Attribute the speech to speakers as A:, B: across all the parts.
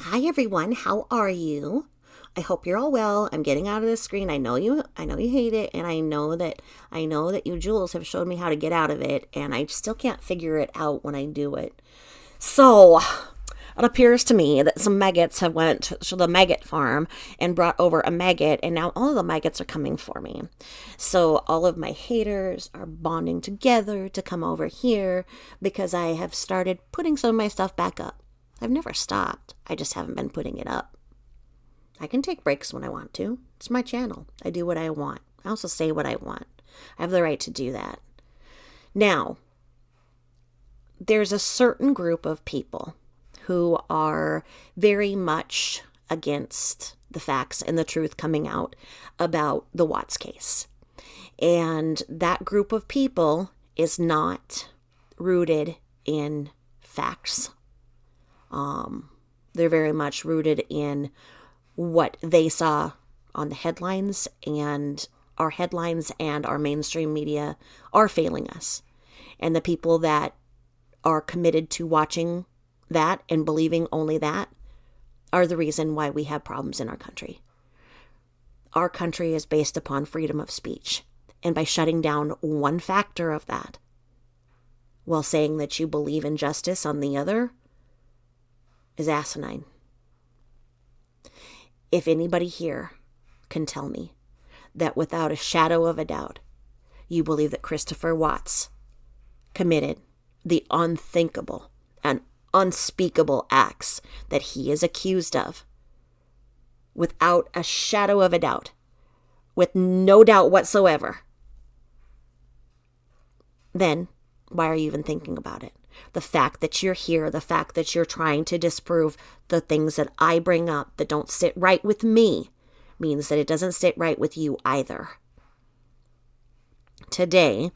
A: Hi everyone, how are you? I hope you're all well. I'm getting out of this screen. I know you hate it, and I know that you Jules have showed me how to get out of it, and I still can't figure it out when I do it. So, it appears to me that some maggots have went to the maggot farm and brought over a maggot, and now all of the maggots are coming for me. So all of my haters are bonding together to come over here because I have started putting some of my stuff back up. I've never stopped. I just haven't been putting it up. I can take breaks when I want to. It's my channel. I do what I want. I also say what I want. I have the right to do that. Now, there's a certain group of people who are very much against the facts and the truth coming out about the Watts case. And that group of people is not rooted in facts. They're very much rooted in what they saw on the headlines, and our headlines and our mainstream media are failing us. And the people that are committed to watching that and believing only that are the reason why we have problems in our country. Our country is based upon freedom of speech. And by shutting down one factor of that, while saying that you believe in justice on the other, is asinine. If anybody here can tell me that without a shadow of a doubt, you believe that Christopher Watts committed the unthinkable and unspeakable acts that he is accused of, without a shadow of a doubt, with no doubt whatsoever, then why are you even thinking about it? The fact that you're here, the fact that you're trying to disprove the things that I bring up that don't sit right with me, means that it doesn't sit right with you either. Today,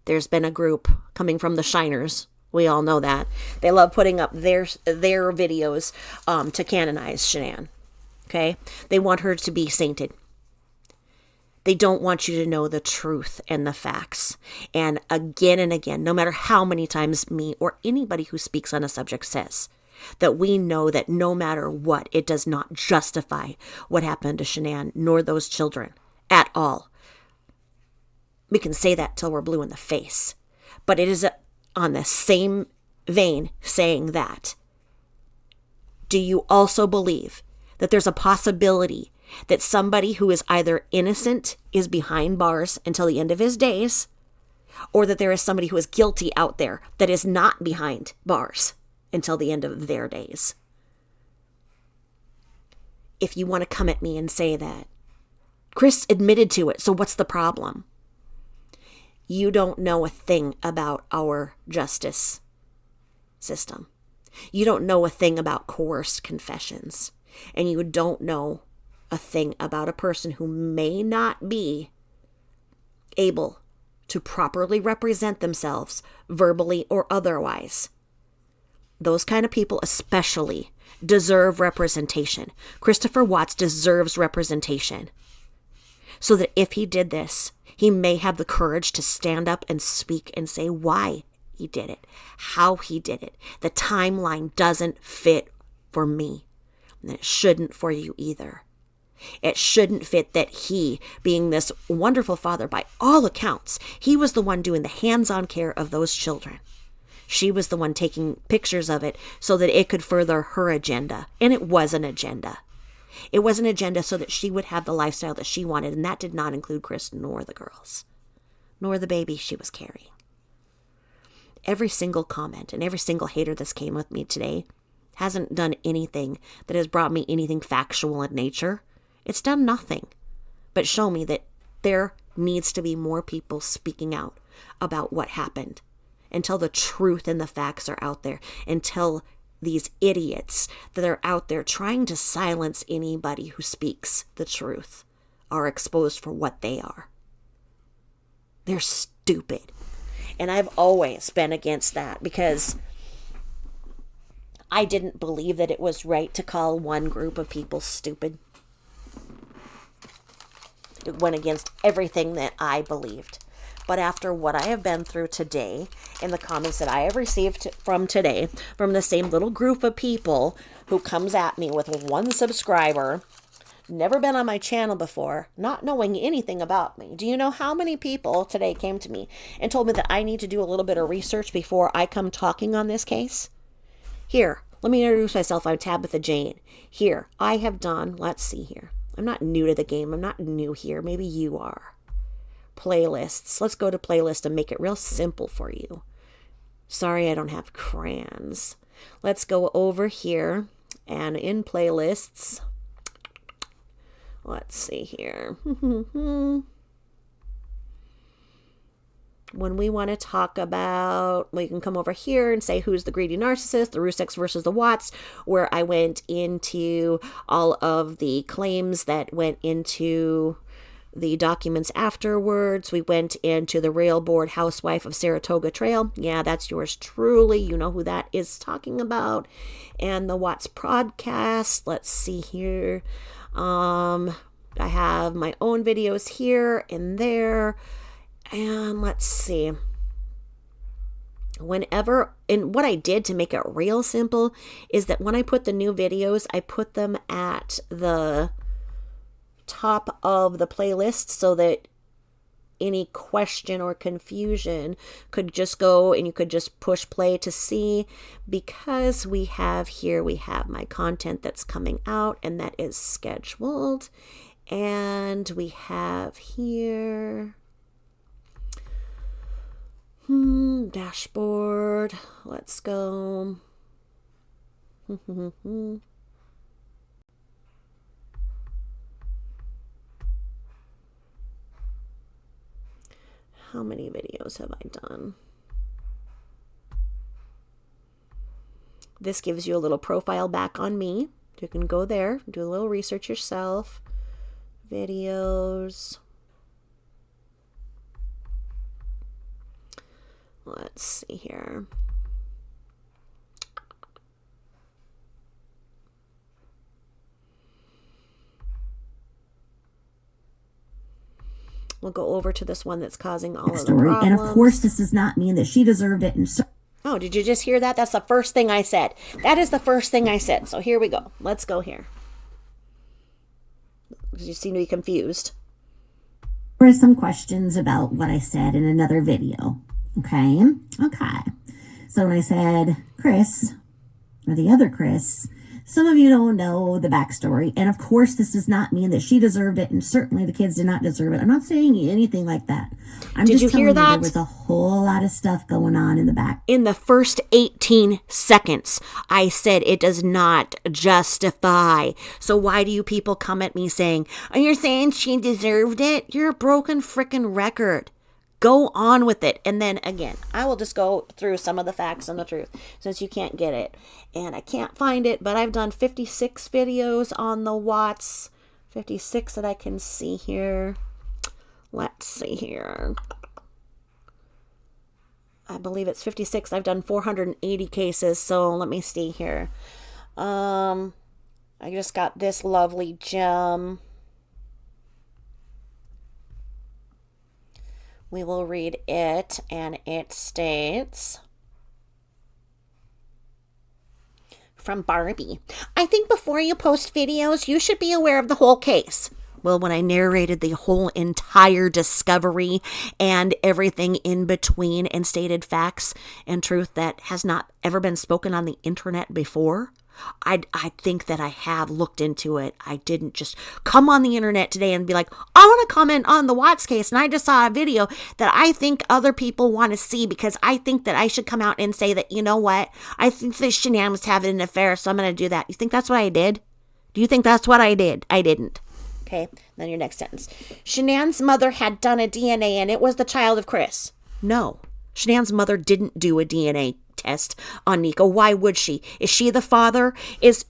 A: there's been a group coming from the Shiners. We all know that. They love putting up their videos to canonize Shanann. Okay? They want her to be sainted. They don't want you to know the truth and the facts. And again, no matter how many times me or anybody who speaks on a subject says that we know that no matter what, it does not justify what happened to Shanann nor those children at all. We can say that till we're blue in the face. But it is on the same vein saying that. Do you also believe that there's a possibility that somebody who is either innocent is behind bars until the end of his days, or that there is somebody who is guilty out there that is not behind bars until the end of their days? If you want to come at me and say that, Chris admitted to it, so what's the problem? You don't know a thing about our justice system. You don't know a thing about coerced confessions. And you don't know a thing about a person who may not be able to properly represent themselves verbally or otherwise. Those kind of people especially deserve representation. Christopher Watts deserves representation. So that if he did this, he may have the courage to stand up and speak and say why he did it, how he did it. The timeline doesn't fit for me, and it shouldn't for you either. It shouldn't fit that he, being this wonderful father by all accounts, he was the one doing the hands-on care of those children. She was the one taking pictures of it so that it could further her agenda. And it was an agenda. It was an agenda so that she would have the lifestyle that she wanted, and that did not include Chris nor the girls, nor the baby she was carrying. Every single comment and every single hater that's came with me today hasn't done anything that has brought me anything factual in nature. It's done nothing but show me that there needs to be more people speaking out about what happened until the truth and the facts are out there, until these idiots that are out there trying to silence anybody who speaks the truth are exposed for what they are. They're stupid. And I've always been against that because I didn't believe that it was right to call one group of people stupid. It went against everything that I believed. But after what I have been through today, in the comments that I have received from today, from the same little group of people who comes at me with one subscriber, never been on my channel before, not knowing anything about me. Do you know how many people today came to me and told me that I need to do a little bit of research before I come talking on this case? Here, let me introduce myself. I'm Tabitha Jane. Here, I have done, let's see here. I'm not new to the game. I'm not new here. Maybe you are. Playlists. Let's go to playlist and make it real simple for you. Sorry, I don't have crayons. Let's go over here and in playlists. Let's see here. When we want to talk about, we can come over here and say who's the greedy narcissist, the Ruseks versus the Watts, where I went into all of the claims that went into the documents afterwards. We went into the Railboard Housewife of Saratoga Trail. Yeah, that's yours truly. You know who that is talking about. And the Watts podcast. Let's see here. I have my own videos here and there. And let's see. And what I did to make it real simple is that when I put the new videos, I put them at the top of the playlist so that any question or confusion could just go and you could just push play to see, because we have my content that's coming out and that is scheduled, and we have here dashboard. Let's go. How many videos have I done? This gives you a little profile back on me. You can go there, do a little research yourself. Videos. Let's see here. We'll go over to this one that's causing all of the problems.
B: And of course, this does not mean that she deserved it. And
A: oh, did you just hear that? That's the first thing I said. That is the first thing I said. So here we go. Let's go here. You seem to be confused.
B: There are some questions about what I said in another video. Okay. So when I said Chris, or the other Chris, some of you don't know the backstory. And of course, this does not mean that she deserved it. And certainly the kids did not deserve it. I'm not saying anything like that.
A: Did you hear that?
B: There was a whole lot of stuff going on in the back.
A: In the first 18 seconds, I said it does not justify. So why do you people come at me saying, oh, you're saying she deserved it? You're a broken freaking record. Go on with it. And then again, I will just go through some of the facts and the truth since you can't get it. And I can't find it, but I've done 56 videos on the Watts. 56 that I can see here. Let's see here. I believe it's 56. I've done 480 cases. So let me see here. I just got this lovely gem. We will read it, and it states, from Barbie, I think before you post videos, you should be aware of the whole case. Well, when I narrated the whole entire discovery and everything in between and stated facts and truth that has not ever been spoken on the internet before, I think that I have looked into it. I didn't just come on the internet today and be like, I want to comment on the Watts case, and I just saw a video that I think other people want to see because I think that I should come out and say that, you know what, I think that Shanann was having an affair, so I'm going to do that. You think that's what I did? Do you think that's what I did? I didn't. Okay, then your next sentence. Shanann's mother had done a DNA and it was the child of Chris. No, Shanann's mother didn't do a DNA test on Nico. Why would she? Is she the father? Is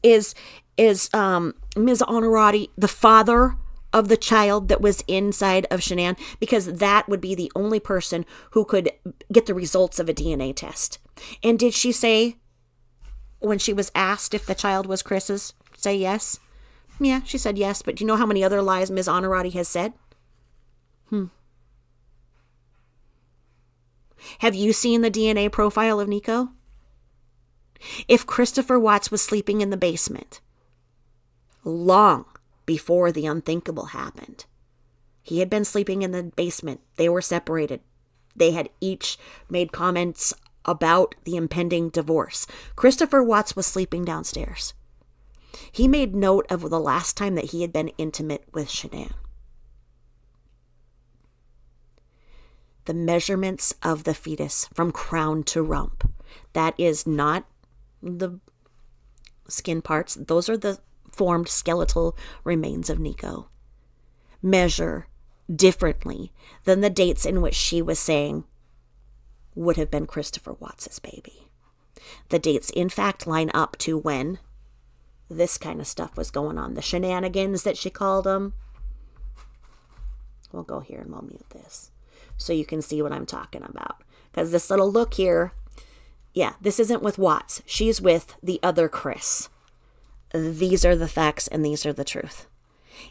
A: Ms. Honorati the father of the child that was inside of Shanann? Because that would be the only person who could get the results of a DNA test. And did she say, when she was asked if the child was Chris's, say yes? Yeah, she said yes. But do you know how many other lies Ms. Honorati has said? Have you seen the DNA profile of Nico? If Christopher Watts was sleeping in the basement long before the unthinkable happened, he had been sleeping in the basement. They were separated. They had each made comments about the impending divorce. Christopher Watts was sleeping downstairs. He made note of the last time that he had been intimate with Shanann. The measurements of the fetus from crown to rump. That is not the skin parts. Those are the formed skeletal remains of Nico. Measure differently than the dates in which she was saying would have been Christopher Watts's baby. The dates, in fact, line up to when this kind of stuff was going on. The shenanigans that she called them. We'll go here and we'll mute this so you can see what I'm talking about. Because this little look here, yeah, this isn't with Watts. She's with the other Chris. These are the facts and these are the truth.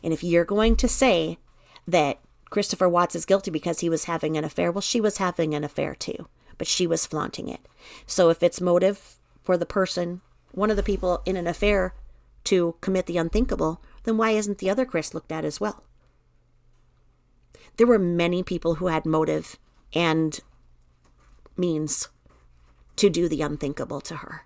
A: And if you're going to say that Christopher Watts is guilty because he was having an affair, well, she was having an affair too, but she was flaunting it. So if it's motive for the person, one of the people in an affair, to commit the unthinkable, then why isn't the other Chris looked at as well? There were many people who had motive and means to do the unthinkable to her.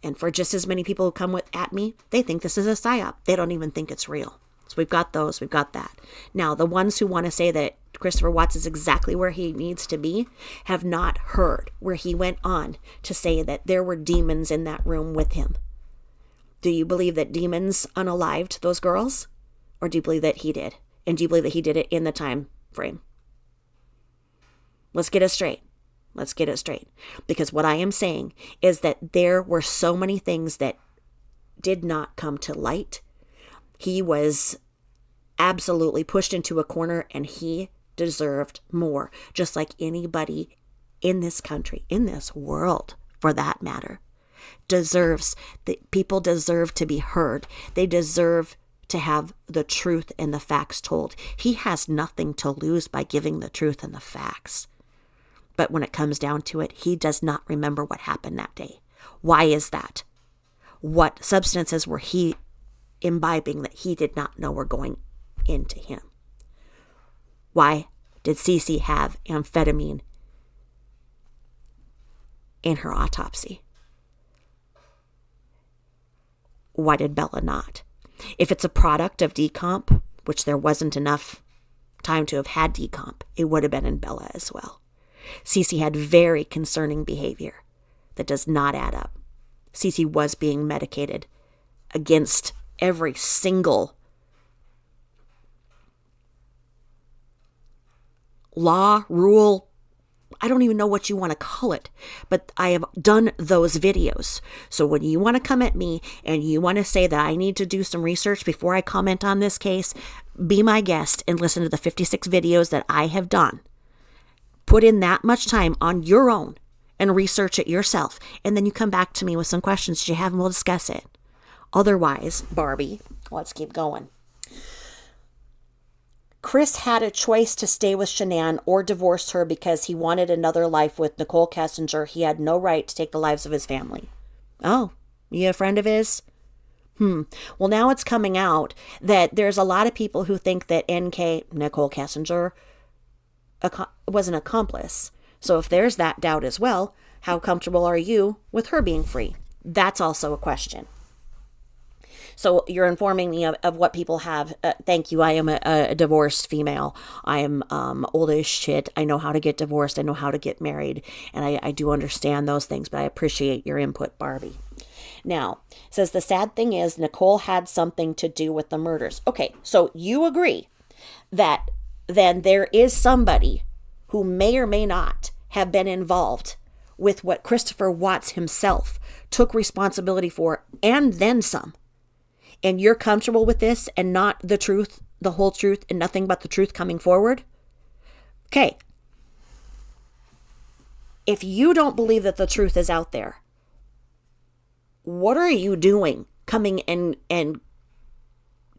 A: And for just as many people who come at me, they think this is a psyop. They don't even think it's real. So we've got those, we've got that. Now, the ones who want to say that Christopher Watts is exactly where he needs to be have not heard where he went on to say that there were demons in that room with him. Do you believe that demons unalived those girls? Or do you believe that he did? And do you believe that he did it in the time frame? Let's get it straight. Let's get it straight. Because what I am saying is that there were so many things that did not come to light. He was absolutely pushed into a corner and he deserved more. Just like anybody in this country, in this world, for that matter, deserves. People deserve to be heard. They deserve to have the truth and the facts told. He has nothing to lose by giving the truth and the facts. But when it comes down to it, he does not remember what happened that day. Why is that? What substances were he imbibing that he did not know were going into him? Why did Cece have amphetamine in her autopsy? Why did Bella not? If it's a product of decomp, which there wasn't enough time to have had decomp, it would have been in Bella as well. Cece had very concerning behavior that does not add up. Cece was being medicated against every single law, rule, I don't even know what you want to call it, but I have done those videos. So when you want to come at me and you want to say that I need to do some research before I comment on this case, be my guest and listen to the 56 videos that I have done. Put in that much time on your own and research it yourself. And then you come back to me with some questions that you have and we'll discuss it. Otherwise, Barbie, let's keep going. Chris had a choice to stay with Shanann or divorce her because he wanted another life with Nicole Kessinger. He had no right to take the lives of his family. Oh, you a friend of his? Well, now it's coming out that there's a lot of people who think that Nicole Kessinger, was an accomplice. So if there's that doubt as well, how comfortable are you with her being free? That's also a question. So you're informing me of what people have. Thank you. I am a divorced female. I am old as shit. I know how to get divorced. I know how to get married. And I do understand those things, but I appreciate your input, Barbie. Now, it says the sad thing is Nicole had something to do with the murders. Okay, so you agree that then there is somebody who may or may not have been involved with what Christopher Watts himself took responsibility for and then some. And you're comfortable with this and not the truth, the whole truth, and nothing but the truth coming forward? Okay. If you don't believe that the truth is out there, what are you doing coming and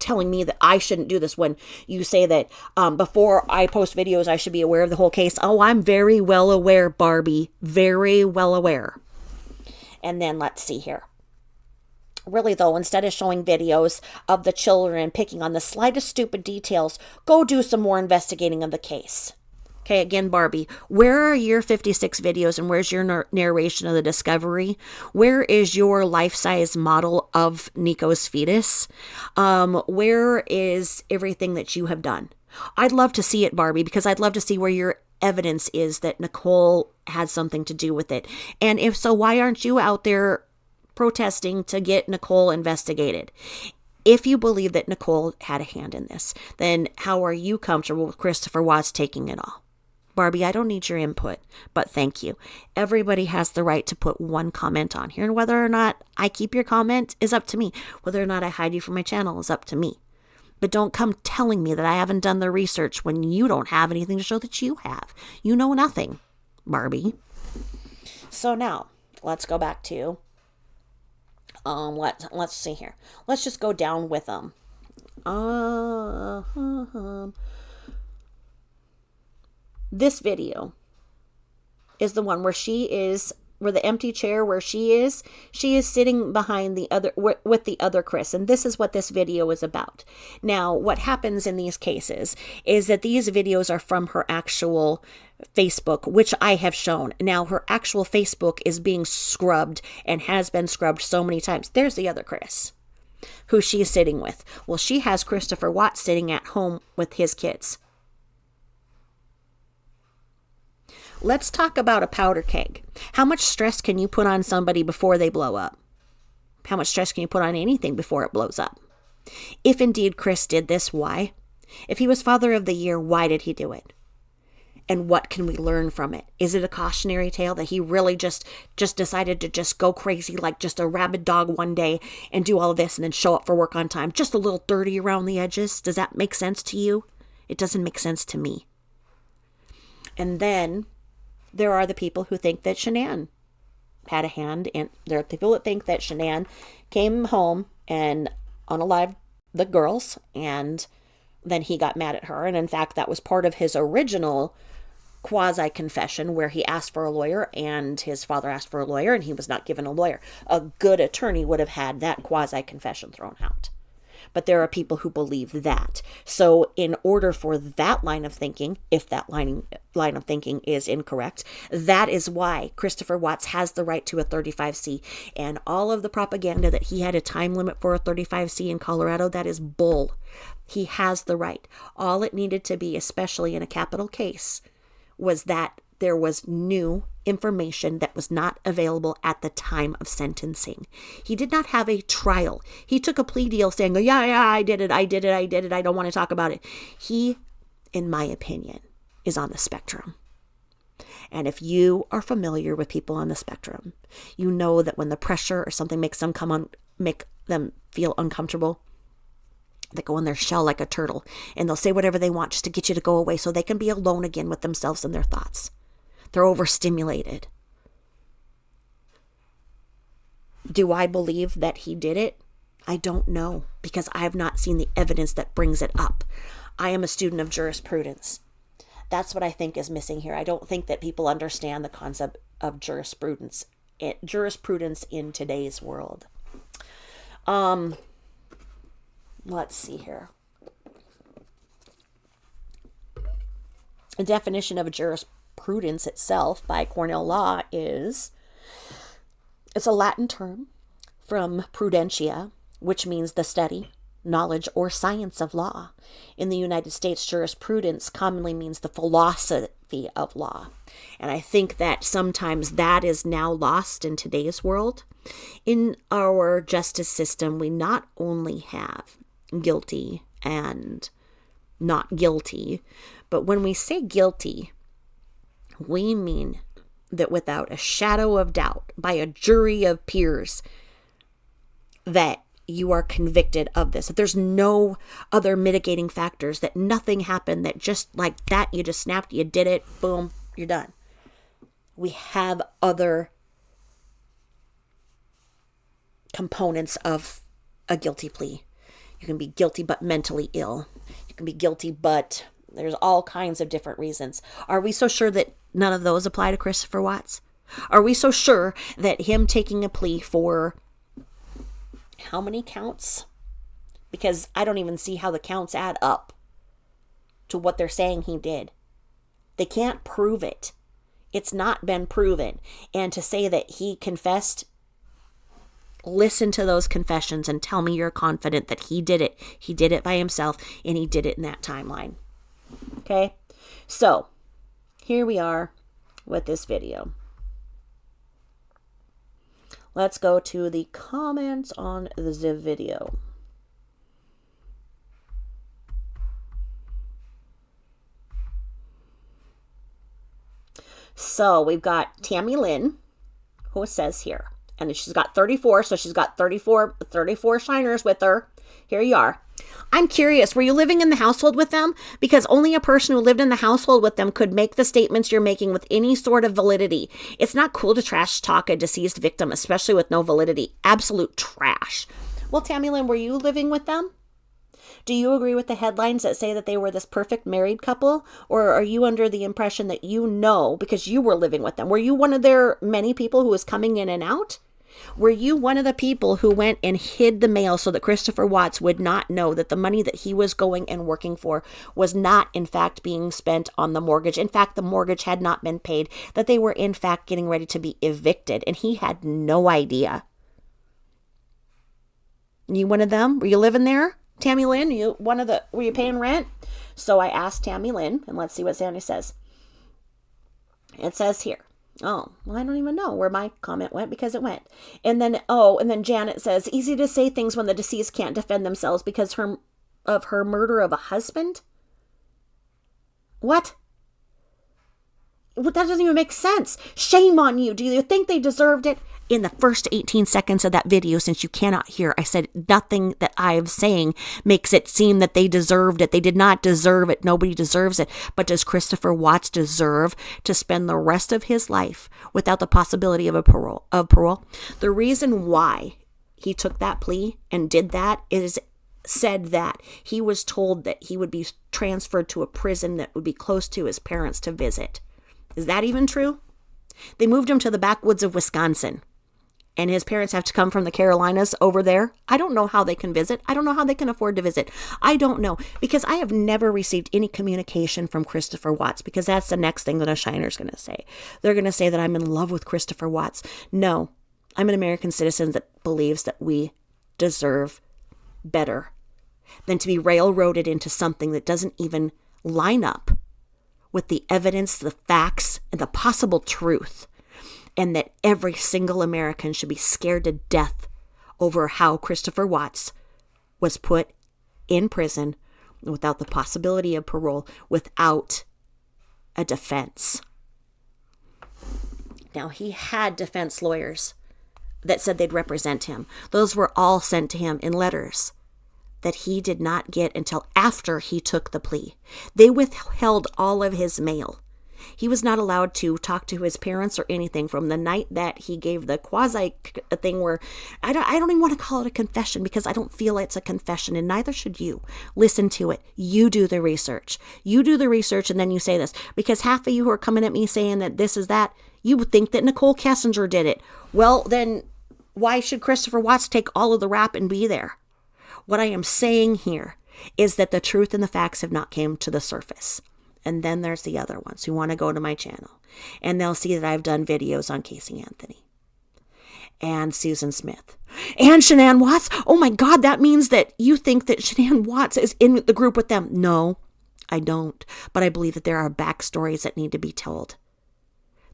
A: telling me that I shouldn't do this when you say that before I post videos, I should be aware of the whole case. Oh, I'm very well aware, Barbie. Very well aware. And then let's see here. Really, though, instead of showing videos of the children picking on the slightest stupid details, go do some more investigating of the case. Okay, again, Barbie, where are your 56 videos and where's your narration of the discovery? Where is your life-size model of Nico's fetus? Where is everything that you have done? I'd love to see it, Barbie, because I'd love to see where your evidence is that Nicole had something to do with it. And if so, why aren't you out there protesting to get Nicole investigated? If you believe that Nicole had a hand in this, then how are you comfortable with Christopher Watts taking it all? Barbie, I don't need your input, but thank you. Everybody has the right to put one comment on here, and whether or not I keep your comment is up to me. Whether or not I hide you from my channel is up to me. But don't come telling me that I haven't done the research when you don't have anything to show that you have. You know nothing, Barbie. So now, let's go back to, let's see here. Let's just go down with them. This video is the one where where the empty chair where she is sitting behind the other, with the other Chris. And this is what this video is about. Now, what happens in these cases is that these videos are from her actual Facebook, which I have shown. Now, her actual Facebook is being scrubbed and has been scrubbed so many times. There's the other Chris, who she is sitting with. Well, she has Christopher Watts sitting at home with his kids. Let's talk about a powder keg. How much stress can you put on somebody before they blow up? How much stress can you put on anything before it blows up? If indeed Chris did this, why? If he was Father of the Year, why did he do it? And what can we learn from it? Is it a cautionary tale that he really just decided to just go crazy like just a rabid dog one day and do all of this and then show up for work on time, just a little dirty around the edges? Does that make sense to you? It doesn't make sense to me. And then there are the people who think that Shanann had a hand, and there are people that think that Shanann came home and unalived the girls, and then he got mad at her. And in fact, that was part of his original quasi-confession where he asked for a lawyer and his father asked for a lawyer and he was not given a lawyer. A good attorney would have had that quasi-confession thrown out. But there are people who believe that. So in order for that line of thinking, if that line of thinking is incorrect, that is why Christopher Watts has the right to a 35C. And all of the propaganda that he had a time limit for a 35C in Colorado, that is bull. He has the right. All it needed to be, especially in a capital case, was that there was new information that was not available at the time of sentencing. He did not have a trial. He took a plea deal saying, yeah, I did it. I don't want to talk about it. He, in my opinion, is on the spectrum. And if you are familiar with people on the spectrum, you know that when the pressure or something makes them feel uncomfortable, they go in their shell like a turtle and they'll say whatever they want just to get you to go away so they can be alone again with themselves and their thoughts. They're overstimulated. Do I believe that he did it? I don't know, because I have not seen the evidence that brings it up. I am a student of jurisprudence. That's what I think is missing here. I don't think that people understand the concept of jurisprudence in today's world. Let's see here. A definition of a jurisprudence itself by Cornell Law it's a Latin term from prudentia, which means the study, knowledge, or science of law. In the United States, jurisprudence commonly means the philosophy of law. And I think that sometimes that is now lost in today's world. In our justice system, we not only have guilty and not guilty, but when we say guilty, we mean that without a shadow of doubt, by a jury of peers, that you are convicted of this. That there's no other mitigating factors, that nothing happened, that just like that, you just snapped, you did it, boom, you're done. We have other components of a guilty plea. You can be guilty but mentally ill. You can be guilty but there's all kinds of different reasons. Are we so sure that none of those apply to Christopher Watts? Are we so sure that him taking a plea for how many counts? Because I don't even see how the counts add up to what they're saying he did. They can't prove it. It's not been proven. And to say that he confessed, listen to those confessions and tell me you're confident that he did it. He did it by himself, and he did it in that timeline. Okay? So, here we are with this video. Let's go to the comments on the video. So we've got Tammy Lynn, who says here, and she's got 34, so she's got 34 shiners with her. Here you are. I'm curious, were you living in the household with them? Because only a person who lived in the household with them could make the statements you're making with any sort of validity. It's not cool to trash talk a deceased victim, especially with no validity. Absolute trash. Well, Tammy Lynn, were you living with them? Do you agree with the headlines that say that they were this perfect married couple? Or are you under the impression that you know because you were living with them? Were you one of their many people who was coming in and out? Were you one of the people who went and hid the mail so that Christopher Watts would not know that the money that he was going and working for was not, in fact, being spent on the mortgage? In fact, the mortgage had not been paid, that they were, in fact, getting ready to be evicted, and he had no idea. You one of them? Were you living there? Tammy Lynn, were you paying rent? So I asked Tammy Lynn, and let's see what Sandy says. It says here, oh, well, I don't even know where my comment went because it went. And then Janet says, easy to say things when the deceased can't defend themselves because of her murder of a husband? What? Well, that doesn't even make sense. Shame on you. Do you think they deserved it? In the first 18 seconds of that video, since you cannot hear, I said nothing that I'm saying makes it seem that they deserved it. They did not deserve it. Nobody deserves it. But does Christopher Watts deserve to spend the rest of his life without the possibility of parole? The reason why he took that plea and did that is said that he was told that he would be transferred to a prison that would be close to his parents to visit. Is that even true? They moved him to the backwoods of Wisconsin. And his parents have to come from the Carolinas over there. I don't know how they can visit. I don't know how they can afford to visit. I don't know. Because I have never received any communication from Christopher Watts. Because that's the next thing that a shiner's going to say. They're going to say that I'm in love with Christopher Watts. No. I'm an American citizen that believes that we deserve better than to be railroaded into something that doesn't even line up with the evidence, the facts, and the possible truth. And that every single American should be scared to death over how Christopher Watts was put in prison without the possibility of parole, without a defense. Now, he had defense lawyers that said they'd represent him. Those were all sent to him in letters that he did not get until after he took the plea. They withheld all of his mail. He was not allowed to talk to his parents or anything from the night that he gave the quasi thing where I don't even want to call it a confession because I don't feel it's a confession, and neither should you. Listen to it. You do the research. You do the research and then you say this, because half of you who are coming at me saying that this is that, you would think that Nicole Kessinger did it. Well, then why should Christopher Watts take all of the rap and be there? What I am saying here is that the truth and the facts have not come to the surface. And then there's the other ones who want to go to my channel. And they'll see that I've done videos on Casey Anthony. And Susan Smith. And Shanann Watts. Oh my God, that means that you think that Shanann Watts is in the group with them. No, I don't. But I believe that there are backstories that need to be told.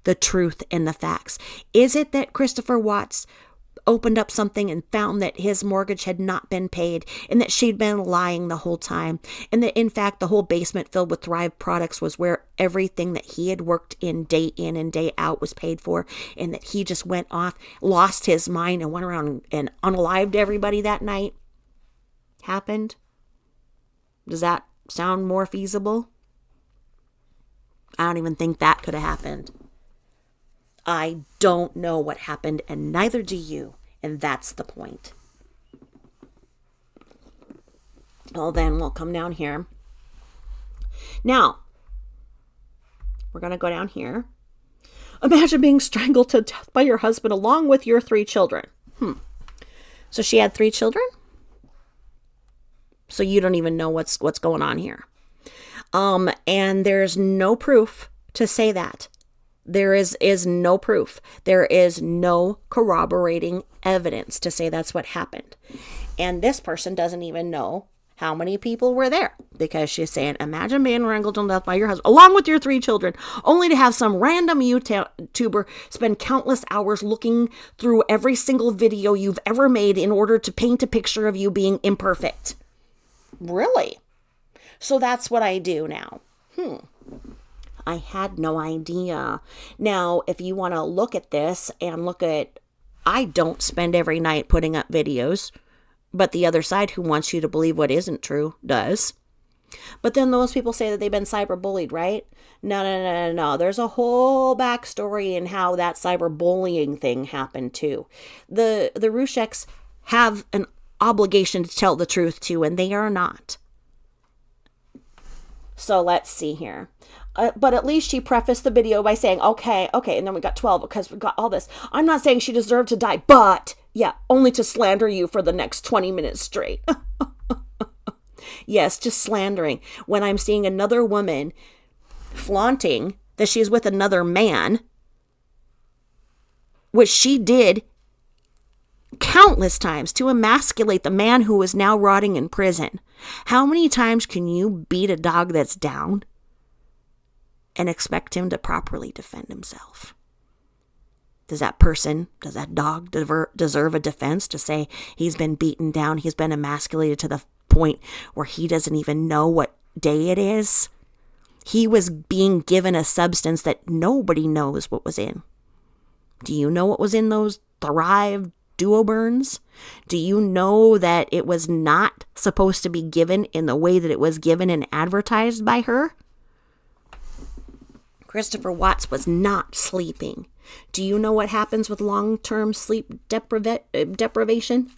A: The truth and the facts. Is it that Christopher Watts opened up something and found that his mortgage had not been paid and that she'd been lying the whole time, and that in fact the whole basement filled with Thrive products was where everything that he had worked in and day out was paid for, and that he just went off, lost his mind, and went around and unalived everybody that night? Happened? Does that sound more feasible? I don't even think that could have happened. I don't know what happened, and neither do you, and that's the point. Well, then we'll come down here. Now, we're going to go down here. Imagine being strangled to death by your husband along with your 3 children. So she had 3 children? So you don't even know what's going on here. And there's no proof to say that. There is no proof. There is no corroborating evidence to say that's what happened. And this person doesn't even know how many people were there, because she's saying, imagine being strangled to death by your husband along with your 3 children, only to have some random YouTuber spend countless hours looking through every single video you've ever made in order to paint a picture of you being imperfect. Really? So that's what I do now. I had no idea. Now, if you want to look at this and look at, I don't spend every night putting up videos, but the other side, who wants you to believe what isn't true, does. But then those people say that they've been cyberbullied, right? No. There's a whole backstory in how that cyberbullying thing happened too. The Rusheks have an obligation to tell the truth too, and they are not. So let's see here. But at least she prefaced the video by saying, okay, and then we got 12 because we got all this. I'm not saying she deserved to die, but yeah, only to slander you for the next 20 minutes straight. Yes, just slandering. When I'm seeing another woman flaunting that she's with another man, which she did countless times to emasculate the man who is now rotting in prison. How many times can you beat a dog that's down and expect him to properly defend himself? Does that dog deserve a defense to say he's been beaten down, he's been emasculated to the point where he doesn't even know what day it is? He was being given a substance that nobody knows what was in. Do you know what was in those Thrive Duo Burns? Do you know that it was not supposed to be given in the way that it was given and advertised by her? Christopher Watts was not sleeping. Do you know what happens with long-term sleep deprivation?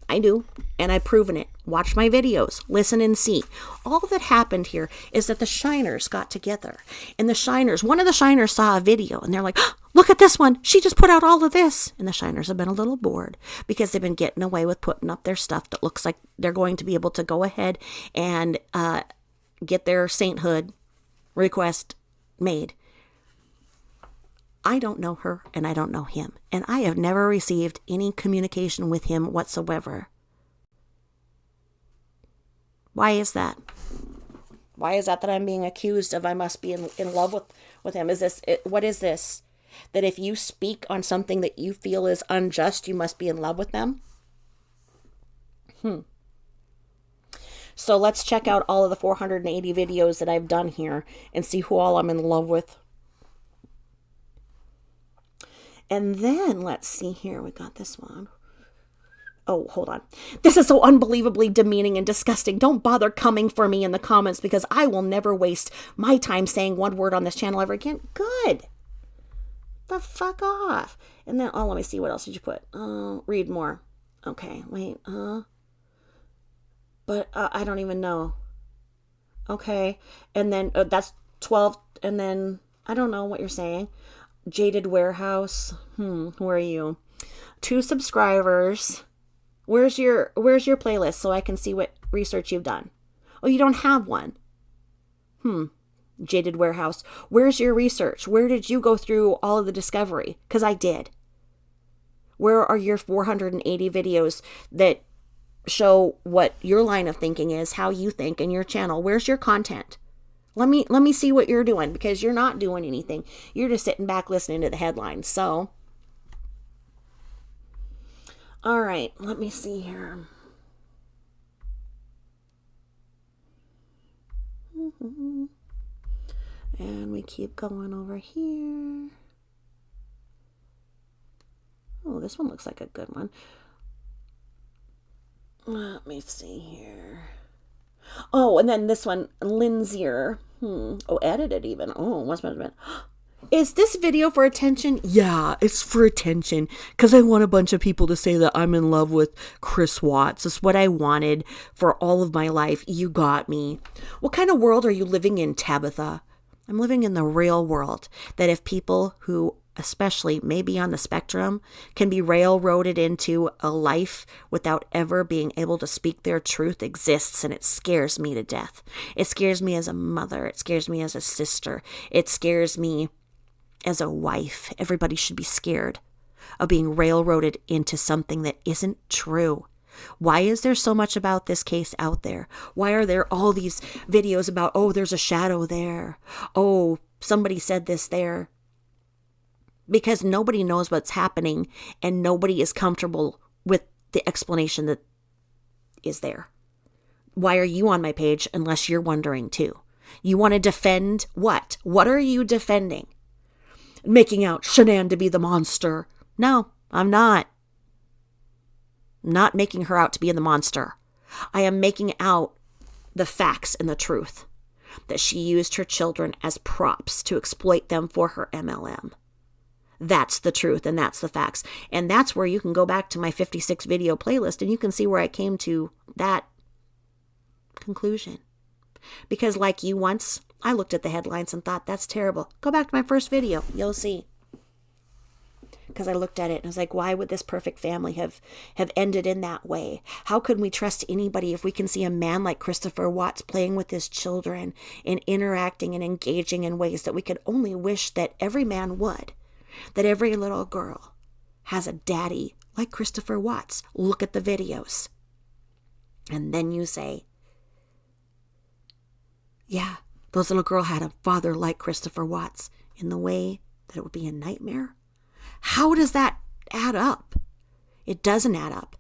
A: I do, and I've proven it. Watch my videos, listen and see. All that happened here is that the Shiners got together, and one of the Shiners saw a video, and they're like, oh, look at this one. She just put out all of this. And the Shiners have been a little bored because they've been getting away with putting up their stuff that looks like they're going to be able to go ahead and get their sainthood request made. I don't know her and I don't know him, and I have never received any communication with him whatsoever. Why is that? Why is that I'm being accused of I must be in love with him? What is this? That if you speak on something that you feel is unjust, you must be in love with them? So let's check out all of the 480 videos that I've done here and see who all I'm in love with. And then let's see here. We got this one. Oh, hold on. This is so unbelievably demeaning and disgusting. Don't bother coming for me in the comments because I will never waste my time saying one word on this channel ever again. Good. The fuck off. And then, let me see. What else did you put? Read more. Okay, wait. But I don't even know. Okay. And then that's 12. And then I don't know what you're saying. Jaded Warehouse. Who are you? 2 subscribers. Where's your playlist so I can see what research you've done? Oh, you don't have one. Jaded Warehouse. Where's your research? Where did you go through all of the discovery? Because I did. Where are your 480 videos that show what your line of thinking is, how you think in your channel? Where's your content? Let me see what you're doing, because you're not doing anything. You're just sitting back listening to the headlines. So, all right, let me see here. And we keep going over here. Oh, this one looks like a good one. Let me see here. Oh, and then this one, Lindsay. Oh, edited even. Oh, must have been. Is this video for attention? Yeah, it's for attention because I want a bunch of people to say that I'm in love with Chris Watts. It's what I wanted for all of my life. You got me. What kind of world are you living in, Tabitha? I'm living in the real world, that if people who especially maybe on the spectrum can be railroaded into a life without ever being able to speak their truth exists, and it scares me to death. It scares me as a mother. It scares me as a sister. It scares me as a wife. Everybody should be scared of being railroaded into something that isn't true. Why is there so much about this case out there? Why are there all these videos about, oh, there's a shadow there. Oh, somebody said this there. Because nobody knows what's happening and nobody is comfortable with the explanation that is there. Why are you on my page unless you're wondering too? You want to defend what? What are you defending? Making out Shanann to be the monster. No, I'm not. I'm not making her out to be the monster. I am making out the facts and the truth. That she used her children as props to exploit them for her MLM. That's the truth and that's the facts. And that's where you can go back to my 56 video playlist and you can see where I came to that conclusion. Because like you once, I looked at the headlines and thought, that's terrible. Go back to my first video. You'll see. Because I looked at it and I was like, why would this perfect family have ended in that way? How can we trust anybody if we can see a man like Christopher Watts playing with his children and interacting and engaging in ways that we could only wish that every man would? That every little girl has a daddy like Christopher Watts. Look at the videos. And then you say, yeah, those little girl had a father like Christopher Watts in the way that it would be a nightmare. How does that add up? It doesn't add up.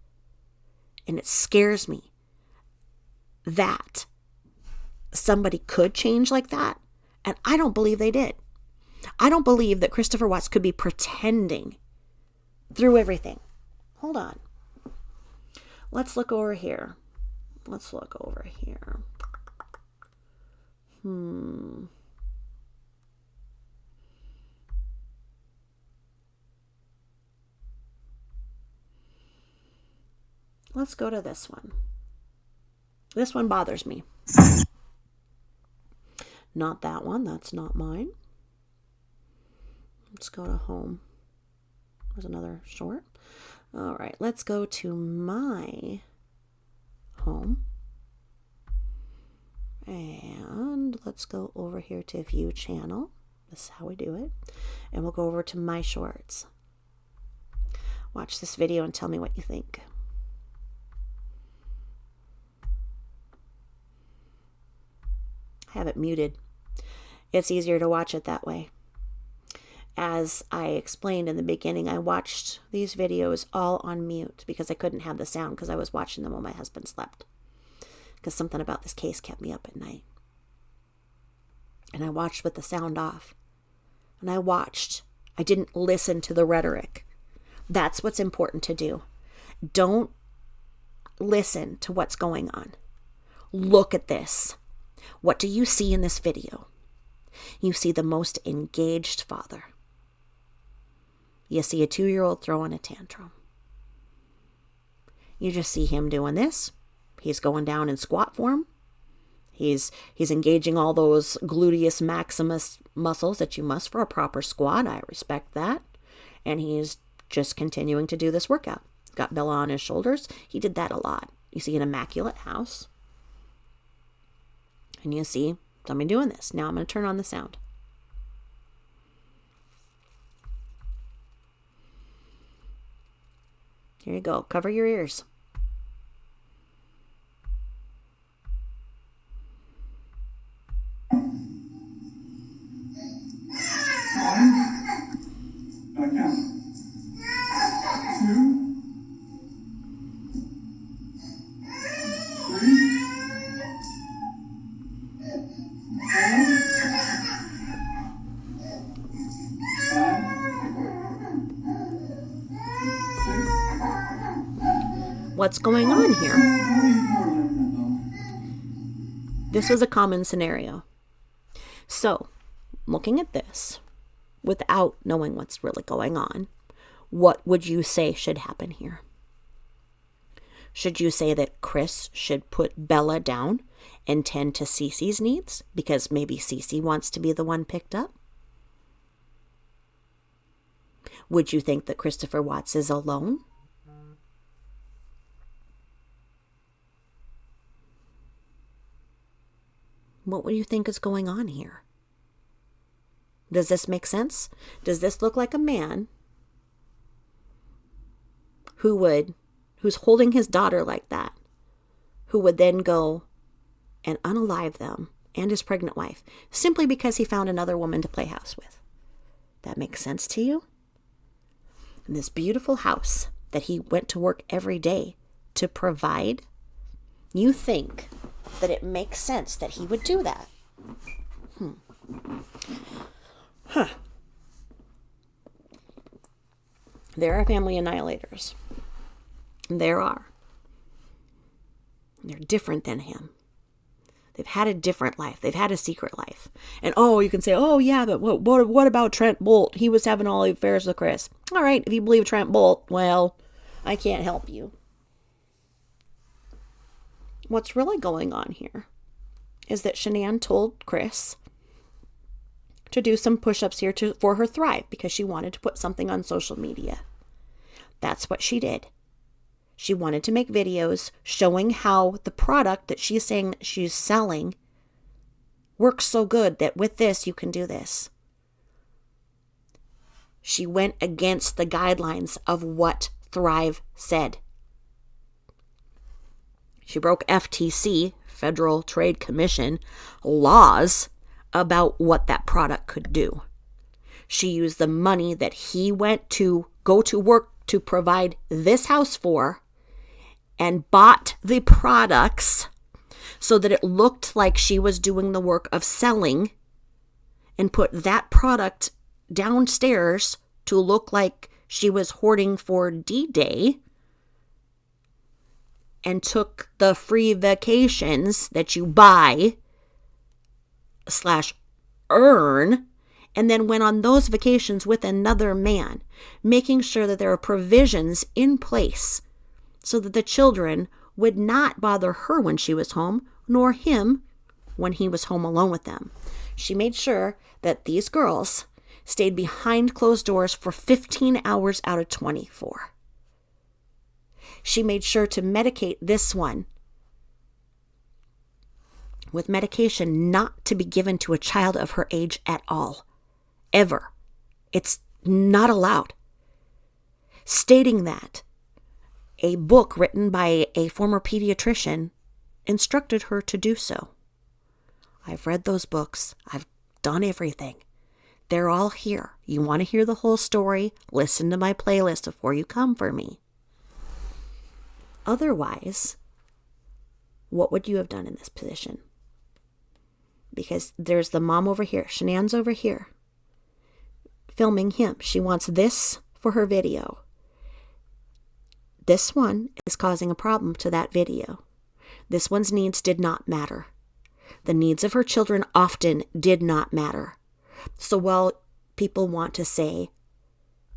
A: And it scares me that somebody could change like that. And I don't believe they did. I don't believe that Christopher Watts could be pretending through everything. Hold on. Let's look over here. Let's go to this one. This one bothers me. Not that one. That's not mine. Let's go to home. There's another short. All right, let's go to my home. And let's go over here to view channel. This is how we do it. And we'll go over to my shorts. Watch this video and tell me what you think. I have it muted. It's easier to watch it that way. As I explained in the beginning, I watched these videos all on mute because I couldn't have the sound because I was watching them while my husband slept. Because something about this case kept me up at night. And I watched with the sound off. And I didn't listen to the rhetoric. That's what's important to do. Don't listen to what's going on. Look at this. What do you see in this video? You see the most engaged father. You see a 2-year-old throwing a tantrum. You just see him doing this. He's going down in squat form. He's engaging all those gluteus maximus muscles that you must for a proper squat. I respect that. And he's just continuing to do this workout. Got Bella on his shoulders. He did that a lot. You see an immaculate house. And you see somebody doing this. Now I'm going to turn on the sound. Here you go. Cover your ears. What's going on here? This was a common scenario. So, looking at this, without knowing what's really going on, what would you say should happen here? Should you say that Chris should put Bella down and tend to Cece's needs because maybe Cece wants to be the one picked up? Would you think that Christopher Watts is alone? What would you think is going on here? Does this make sense? Does this look like a man who's holding his daughter like that, who would then go and unalive them and his pregnant wife simply because he found another woman to play house with? That makes sense to you? And this beautiful house that he went to work every day to provide, you think that it makes sense that he would do that? There are family annihilators. There are. They're different than him. They've had a different life. They've had a secret life. And you can say, oh yeah, but what about Trent Bolt? He was having all the affairs with Chris. All right, if you believe Trent Bolt, well, I can't help you. What's really going on here is that Shanann told Chris to do some push-ups here for her Thrive because she wanted to put something on social media. That's what she did. She wanted to make videos showing how the product that she's saying that she's selling works so good that with this you can do this. She went against the guidelines of what Thrive said. She broke FTC, Federal Trade Commission, laws about what that product could do. She used the money that he went to go to work to provide this house for and bought the products so that it looked like she was doing the work of selling, and put that product downstairs to look like she was hoarding for D-Day, and took the free vacations that you buy / earn, and then went on those vacations with another man, making sure that there are provisions in place so that the children would not bother her when she was home, nor him when he was home alone with them. She made sure that these girls stayed behind closed doors for 15 hours out of 24. She made sure to medicate this one with medication not to be given to a child of her age at all. Ever. It's not allowed. Stating that a book written by a former pediatrician instructed her to do so. I've read those books. I've done everything. They're all here. You want to hear the whole story? Listen to my playlist before you come for me. Otherwise, what would you have done in this position? Because there's the mom over here. Shanann's over here filming him. She wants this for her video. This one is causing a problem to that video. This one's needs did not matter. The needs of her children often did not matter. So while people want to say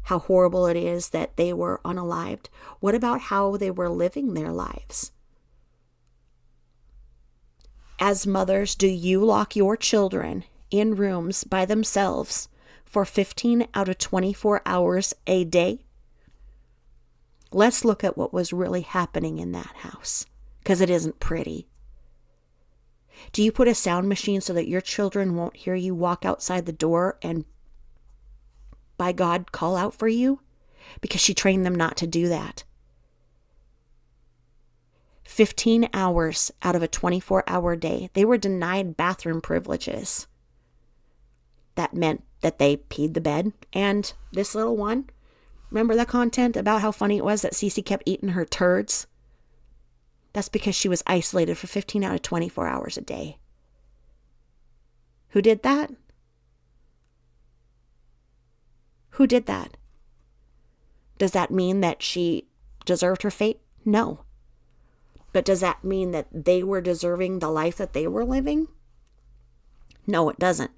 A: how horrible it is that they were unalived, what about how they were living their lives? As mothers, do you lock your children in rooms by themselves for 15 out of 24 hours a day? Let's look at what was really happening in that house, because it isn't pretty. Do you put a sound machine so that your children won't hear you walk outside the door and, by God, call out for you? Because she trained them not to do that. 15 hours out of a 24-hour day, they were denied bathroom privileges. That meant that they peed the bed. And this little one, remember that content about how funny it was that Cece kept eating her turds? That's because she was isolated for 15 out of 24 hours a day. Who did that? Who did that? Does that mean that she deserved her fate? No. But does that mean that they were deserving the life that they were living? No, it doesn't.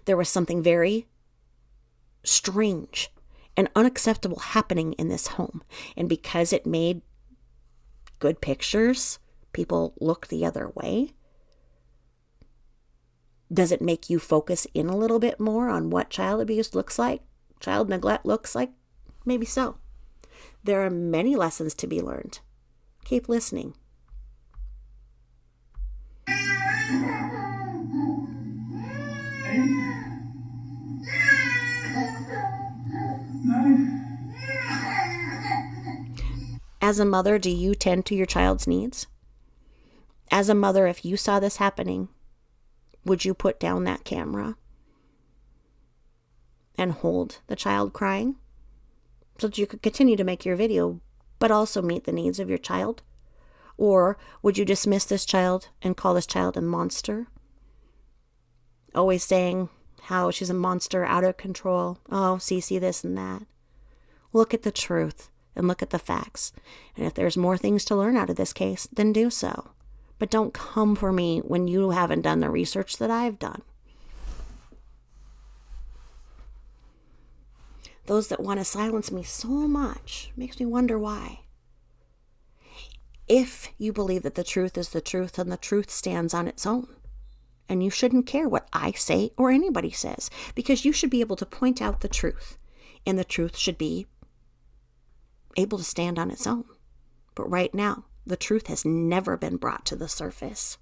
A: There was something very strange and unacceptable happening in this home. And because it made good pictures, people look the other way. Does it make you focus in a little bit more on what child abuse looks like, child neglect looks like? Maybe so. There are many lessons to be learned. Keep listening. As a mother, do you tend to your child's needs? As a mother, if you saw this happening, would you put down that camera and hold the child crying so that you could continue to make your video, but also meet the needs of your child? Or would you dismiss this child and call this child a monster? Always saying how she's a monster, out of control. Oh, Cece, this and that. Look at the truth and look at the facts. And if there's more things to learn out of this case, then do so. But don't come for me when you haven't done the research that I've done. Those that want to silence me so much makes me wonder why. If you believe that the truth is the truth, then the truth stands on its own. And you shouldn't care what I say or anybody says, because you should be able to point out the truth. And the truth should be able to stand on its own. But right now, the truth has never been brought to the surface.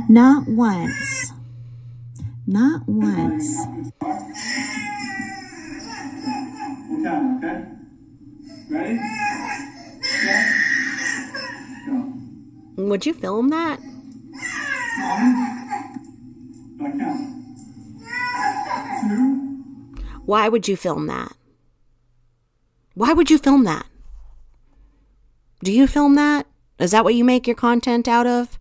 B: Not once. Not once.
C: Okay. Ready? Set. Go.
A: Would you film that?
C: Do I count? 2.
A: Why would you film that? Why would you film that? Do you film that? Is that what you make your content out of?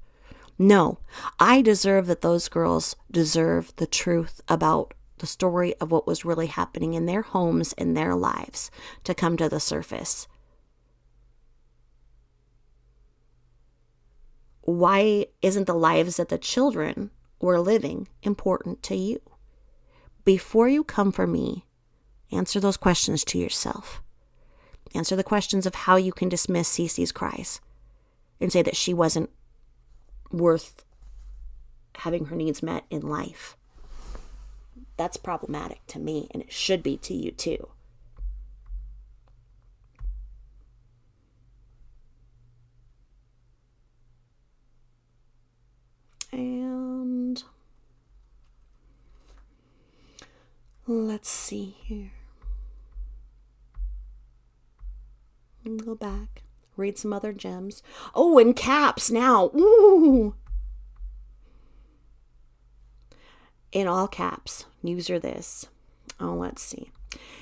A: No, I deserve that those girls deserve the truth about the story of what was really happening in their homes, in their lives, to come to the surface. Why isn't the lives that the children were living important to you? Before you come for me, answer those questions to yourself. Answer the questions of how you can dismiss Cece's cries and say that she wasn't worth having her needs met in life. That's problematic to me, and it should be to you too. And let's see here. Go back. Read some other gems. Oh, in caps now. Ooh. In all caps. User this. Oh, let's see.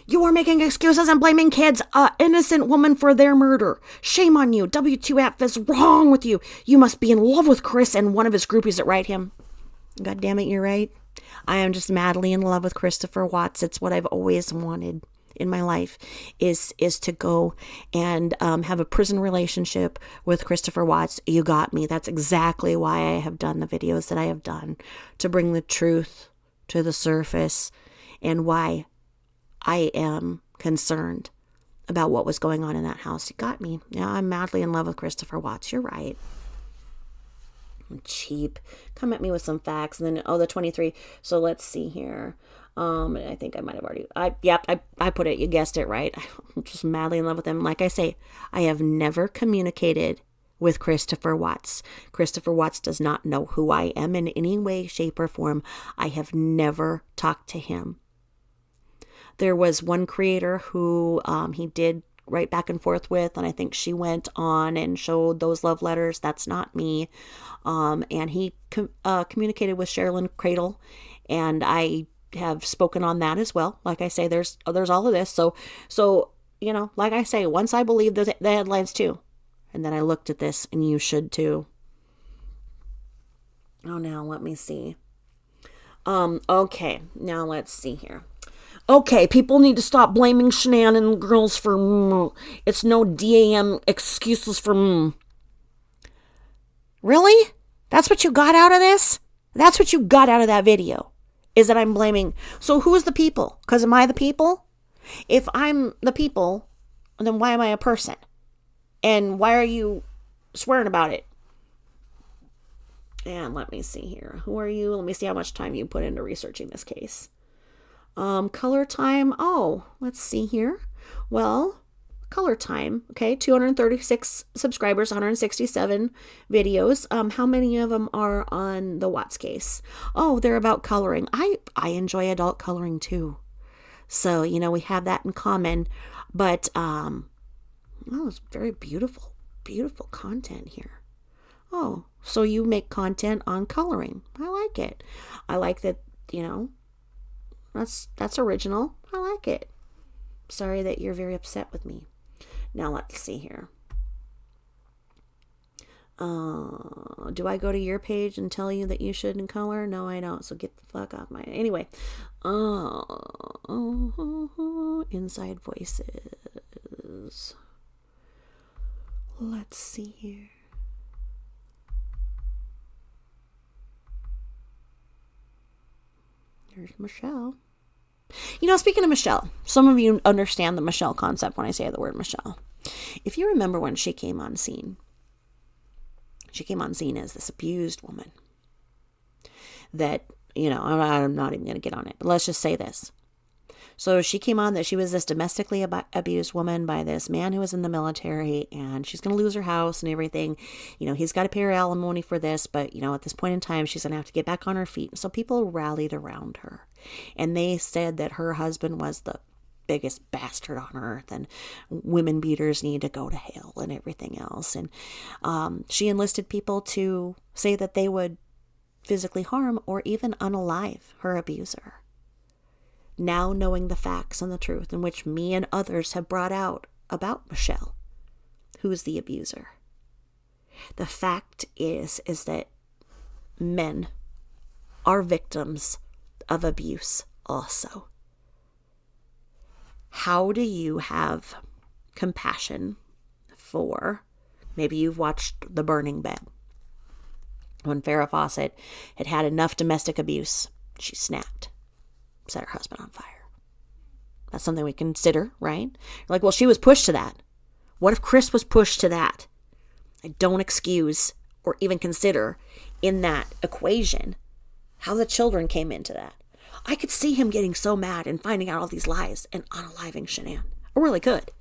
A: You are making excuses and blaming kids, an innocent woman, for their murder. Shame on you. W2F is wrong with you. You must be in love with Chris and one of his groupies that write him. God damn it, you're right. I am just madly in love with Christopher Watts. It's what I've always wanted in my life, is to go and have a prison relationship with Christopher Watts. You got me. That's exactly why I have done the videos that I have done, to bring the truth to the surface, and why I am concerned about what was going on in that house. You got me. Yeah, I'm madly in love with Christopher Watts. You're right. I'm cheap. Come at me with some facts. And then, the 23. So let's see here. I think I might have already, I put it, you guessed it right. I'm just madly in love with him. Like I say, I have never communicated with Christopher Watts. Christopher Watts does not know who I am in any way, shape, or form. I have never talked to him. There was one creator who he did write back and forth with, and I think she went on and showed those love letters. That's not me. And he communicated with Sherilyn Cradle, and I have spoken on that as well. Like I say, there's all of this. So like I say, once I believed the headlines too, and then I looked at this, and you should too. Oh, now let me see. Okay, now let's see here. Okay, people need to stop blaming Shanann and the girls for it's no DAM excuses for Really? That's what you got out of this? That's what you got out of that video, is that I'm blaming. So who's the people? Because am I the people? If I'm the people, then why am I a person? And why are you swearing about it? And let me see here. Who are you? Let me see how much time you put into researching this case. Color time. Oh, let's see here. Well, color time. Okay, 236 subscribers, 167 videos. How many of them are on the Watts case? Oh, they're about coloring. I enjoy adult coloring too. So, we have that in common. But, it's very beautiful, beautiful content here. Oh, so you make content on coloring. I like it. I like that, that's original. I like it. Sorry that you're very upset with me. Now let's see here. Do I go to your page and tell you that you shouldn't color? No, I don't. So get the fuck off my... Anyway. Inside voices. Let's see here. Here's Michelle. Speaking of Michelle, some of you understand the Michelle concept when I say the word Michelle. If you remember when she came on scene as this abused woman that, I'm not even going to get on it, but let's just say this. So she came on that she was this domestically abused woman by this man who was in the military, and she's going to lose her house and everything. He's got to pay her alimony for this, but, at this point in time, she's going to have to get back on her feet. So people rallied around her, and they said that her husband was the biggest bastard on earth, and women beaters need to go to hell and everything else. And she enlisted people to say that they would physically harm or even unalive her abuser. Now knowing the facts and the truth in which me and others have brought out about Michelle, who's the abuser. The fact is that men are victims of abuse also. How do you have compassion for, maybe you've watched The Burning Bed, when Farrah Fawcett had had enough domestic abuse, she snapped. Set her husband on fire. That's something we consider, right? Like, well, she was pushed to that. What if Chris was pushed to that? I don't excuse or even consider in that equation how the children came into that. I could see him getting so mad and finding out all these lies and unaliving Shanann. I really could.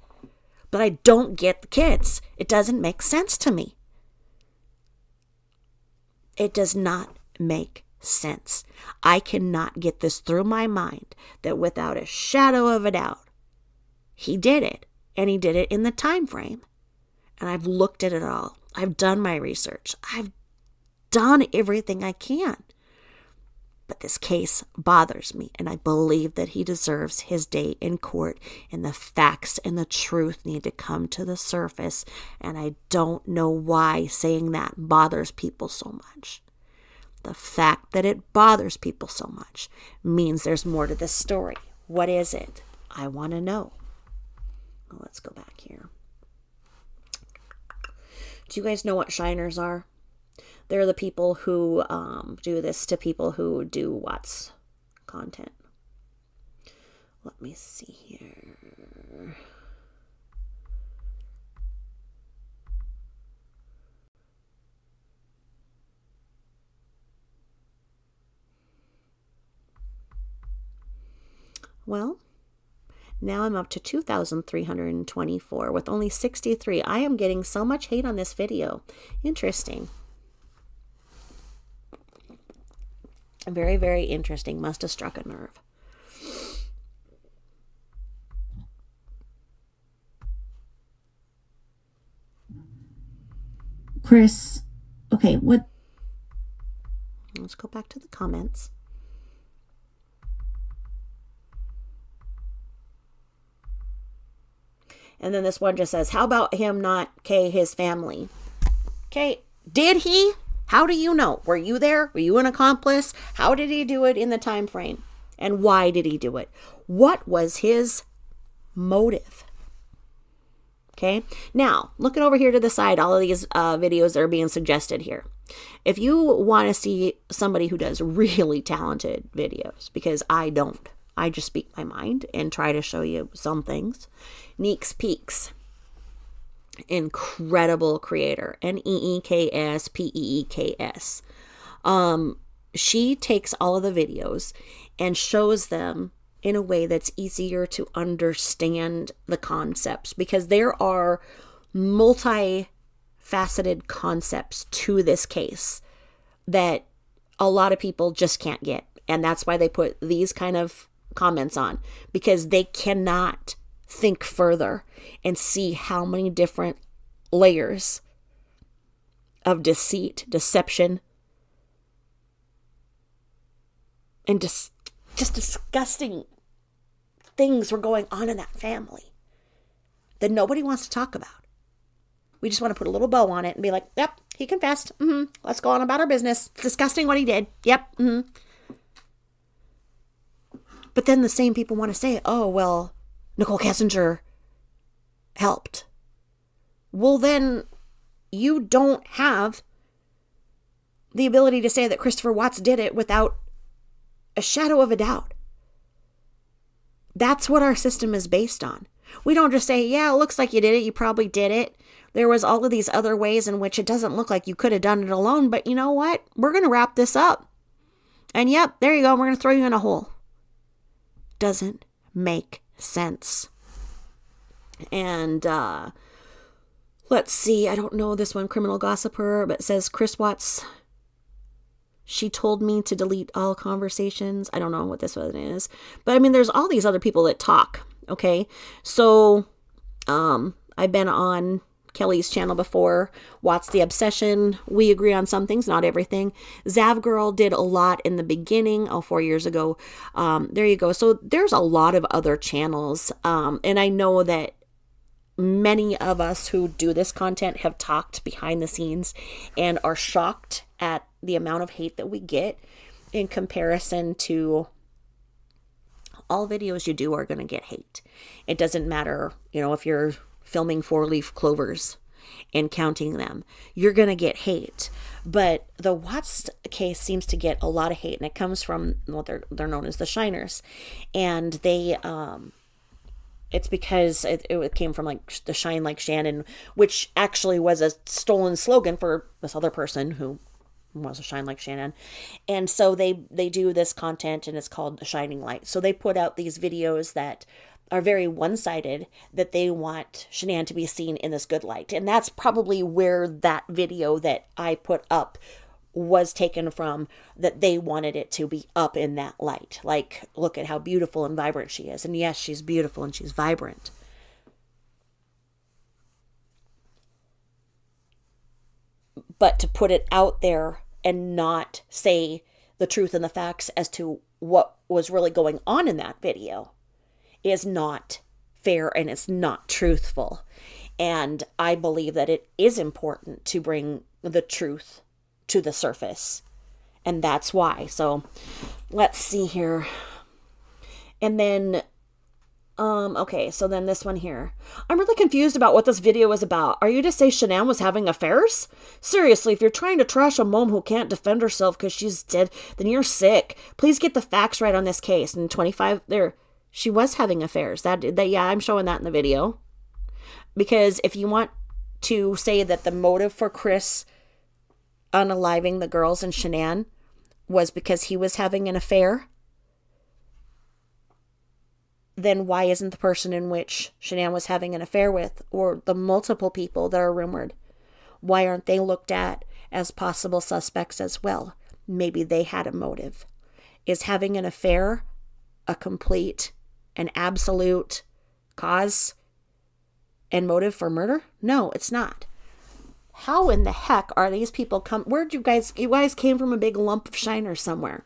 A: But I don't get the kids. It doesn't make sense to me. It does not make sense. I cannot get this through my mind that without a shadow of a doubt, he did it, and he did it in the time frame. And I've looked at it all. I've done my research. I've done everything I can. But this case bothers me, and I believe that he deserves his day in court, and the facts and the truth need to come to the surface. And I don't know why saying that bothers people so much. The fact that it bothers people so much means there's more to this story. What is it? I want to know. Well, let's go back here. Do you guys know what shiners are? They're the people who do this to people who do Watts content. Let me see here. Well, now I'm up to 2,324 with only 63. I am getting so much hate on this video. Interesting. Very, very interesting. Must have struck a nerve.
B: Chris, okay, what?
A: Let's go back to the comments. And then this one just says, how about him not his family? Okay, did he? How do you know? Were you there? Were you an accomplice? How did he do it in the time frame? And why did he do it? What was his motive? Okay. Now, looking over here to the side, all of these videos that are being suggested here. If you want to see somebody who does really talented videos, because I don't, I just speak my mind and try to show you some things. Neeks Peaks, incredible creator, Neekspeeks. She takes all of the videos and shows them in a way that's easier to understand the concepts, because there are multi-faceted concepts to this case that a lot of people just can't get. And that's why they put these kind of comments on, because they cannot think further and see how many different layers of deceit, deception, and just disgusting things were going on in that family that nobody wants to talk about. We just want to put a little bow on it and be like, yep, he confessed. Let's go on about our business. It's disgusting what he did. Yep. But then the same people want to say, oh, well, Nicole Kessinger helped. Well, then you don't have the ability to say that Christopher Watts did it without a shadow of a doubt. That's what our system is based on. We don't just say, yeah, it looks like you did it. You probably did it. There was all of these other ways in which it doesn't look like you could have done it alone. But you know what? We're going to wrap this up. And yep, there you go. We're going to throw you in a hole. Doesn't make sense. And let's see. I don't know this one. Criminal Gossiper, but it says Chris Watts. She told me to delete all conversations. I don't know what this one is. But I mean, there's all these other people that talk. Okay. So I've been on Kelly's channel before. Watts the Obsession. We agree on some things, not everything. Zav Girl did a lot in the beginning. 4 years ago. There you go. So there's a lot of other channels. And I know that many of us who do this content have talked behind the scenes and are shocked at the amount of hate that we get in comparison to all videos you do are going to get hate. It doesn't matter, if you're filming 4-leaf clovers and counting them, you're going to get hate. But the Watts case seems to get a lot of hate, and it comes from, well, they're known as the Shiners. And they, it's because it came from like the Shine Like Shannon, which actually was a stolen slogan for this other person who was a Shine Like Shannon. And so they do this content, and it's called The Shining Light. So they put out these videos that are very one-sided, that they want Shanann to be seen in this good light. And that's probably where that video that I put up was taken from, that they wanted it to be up in that light. Like, look at how beautiful and vibrant she is. And yes, she's beautiful and she's vibrant. But to put it out there and not say the truth and the facts as to what was really going on in that video is not fair, and it's not truthful. And I believe that it is important to bring the truth to the surface. And that's why. So let's see here. And then okay, so then this one here. I'm really confused about what this video is about. Are you to say Shanann was having affairs? Seriously, if you're trying to trash a mom who can't defend herself because she's dead, then you're sick. Please get the facts right on this case. And 25 there, she was having affairs. That yeah, I'm showing that in the video. Because if you want to say that the motive for Chris unaliving the girls and Shanann was because he was having an affair, then why isn't the person in which Shanann was having an affair with, or the multiple people that are rumored, why aren't they looked at as possible suspects as well? Maybe they had a motive. Is having an affair a complete and absolute cause and motive for murder? No, it's not. How in the heck are these people where'd you guys came from a big lump of shiner somewhere.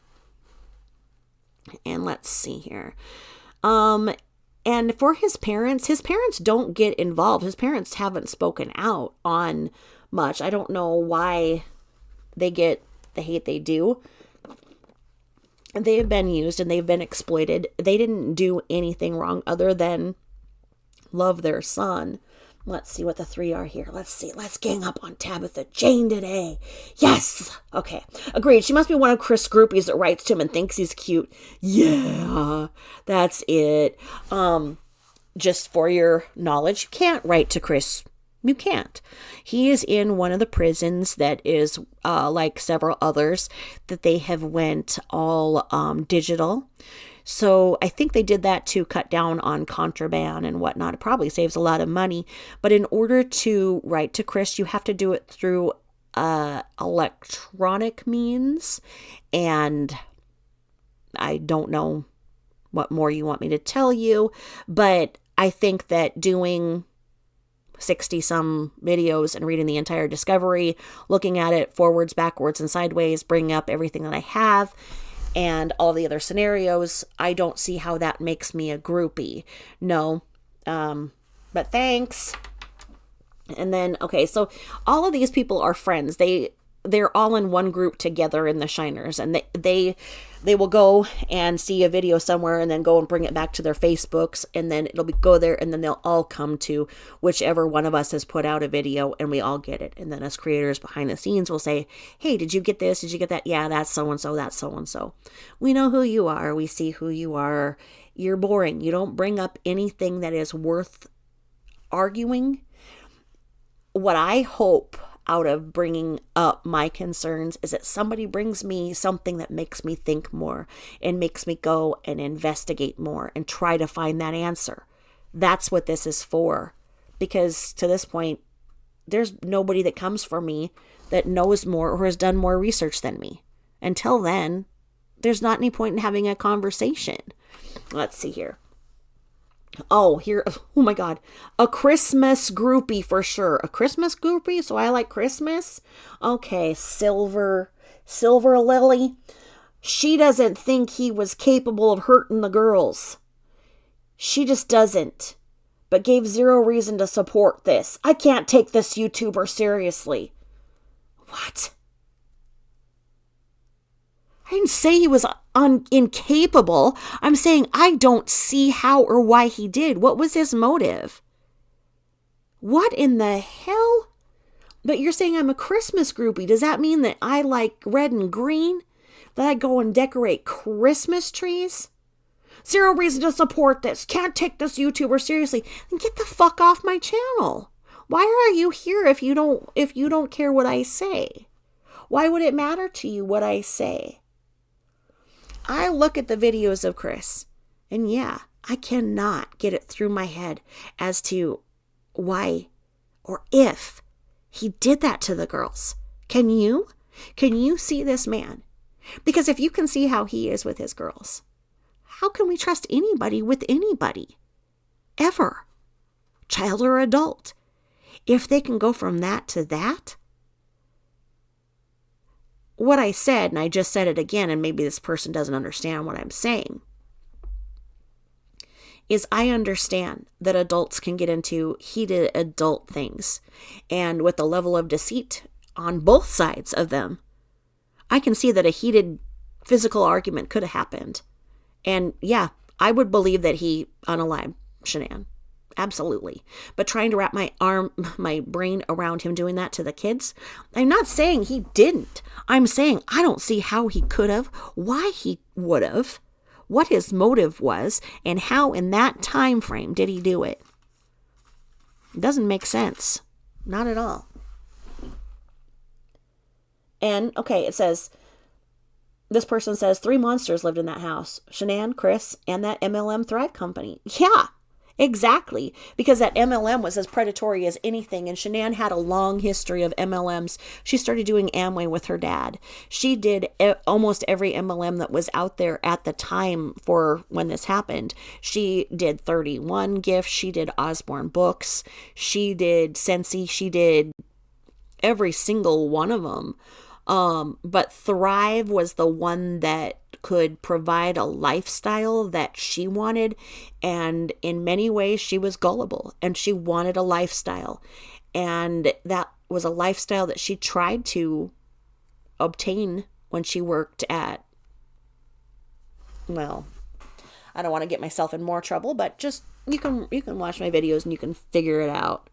A: And let's see here. And for his parents don't get involved. His parents haven't spoken out on much. I don't know why they get the hate they do. They have been used and they've been exploited. They didn't do anything wrong other than love their son. Let's see what the 3 are here. Let's see. Let's gang up on Tabitha Jane today. Yes. Okay. Agreed. She must be one of Chris' groupies that writes to him and thinks he's cute. Yeah, that's it. Just for your knowledge, you can't write to Chris. You can't. He is in one of the prisons that is like several others that they have went all digital. So I think they did that to cut down on contraband and whatnot. It probably saves a lot of money. But in order to write to Chris, you have to do it through electronic means. And I don't know what more you want me to tell you. But I think that doing 60 some videos and reading the entire discovery, looking at it forwards, backwards, and sideways, bringing up everything that I have, and all the other scenarios, I don't see how that makes me a groupie. No. But thanks. And then, okay, so all of these people are friends. They're all in one group together in the Shiners, and they will go and see a video somewhere and then go and bring it back to their Facebooks, and then go there, and then they'll all come to whichever one of us has put out a video, and we all get it. And then as creators behind the scenes will say, hey, did you get this? Did you get that? Yeah, that's so-and-so, that's so-and-so. We know who you are. We see who you are. You're boring. You don't bring up anything that is worth arguing. What I hope out of bringing up my concerns is that somebody brings me something that makes me think more and makes me go and investigate more and try to find that answer. That's what this is for. Because to this point, there's nobody that comes for me that knows more or has done more research than me. Until then, there's not any point in having a conversation. Let's see here. Oh, here, oh my God, a Christmas groupie for sure. A Christmas groupie, so I like Christmas. Okay, Silver Lily. She doesn't think he was capable of hurting the girls. She just doesn't, but gave zero reason to support this. I can't take this YouTuber seriously. What? I didn't say he was incapable. I'm saying I don't see how or why he did. What was his motive? What in the hell? But you're saying I'm a Christmas groupie. Does that mean that I like red and green? That I go and decorate Christmas trees? Zero reason to support this. Can't take this YouTuber seriously. Then get the fuck off my channel. Why are you here if you don't care what I say? Why would it matter to you what I say? I look at the videos of Chris, and yeah, I cannot get it through my head as to why or if he did that to the girls. Can you? Can you see this man? Because if you can see how he is with his girls, how can we trust anybody with anybody? Ever. Child or adult. If they can go from that to that, what I said, and I just said it again, and maybe this person doesn't understand what I'm saying, is I understand that adults can get into heated adult things. And with the level of deceit on both sides of them, I can see that a heated physical argument could have happened. And yeah, I would believe that he unalived Shanann. Absolutely. But trying to wrap my brain around him doing that to the kids, I'm not saying he didn't. I'm saying I don't see how he could have, why he would have, what his motive was, and how in that time frame did he do it. It doesn't make sense. Not at all. And, okay, it says, this person says 3 monsters lived in that house. Shanann, Chris, and that MLM Thrive company. Yeah. Exactly, because that MLM was as predatory as anything, and Shanann had a long history of MLMs. She started doing Amway with her dad. She did almost every MLM that was out there at the time for when this happened. She did 31 Gifts. She did Osborne Books. She did Sensi. She did every single one of them. But Thrive was the one that could provide a lifestyle that she wanted, and in many ways she was gullible and she wanted a lifestyle, and that was a lifestyle that she tried to obtain when she worked at well, I don't want to get myself in more trouble, but just you can watch my videos and you can figure it out.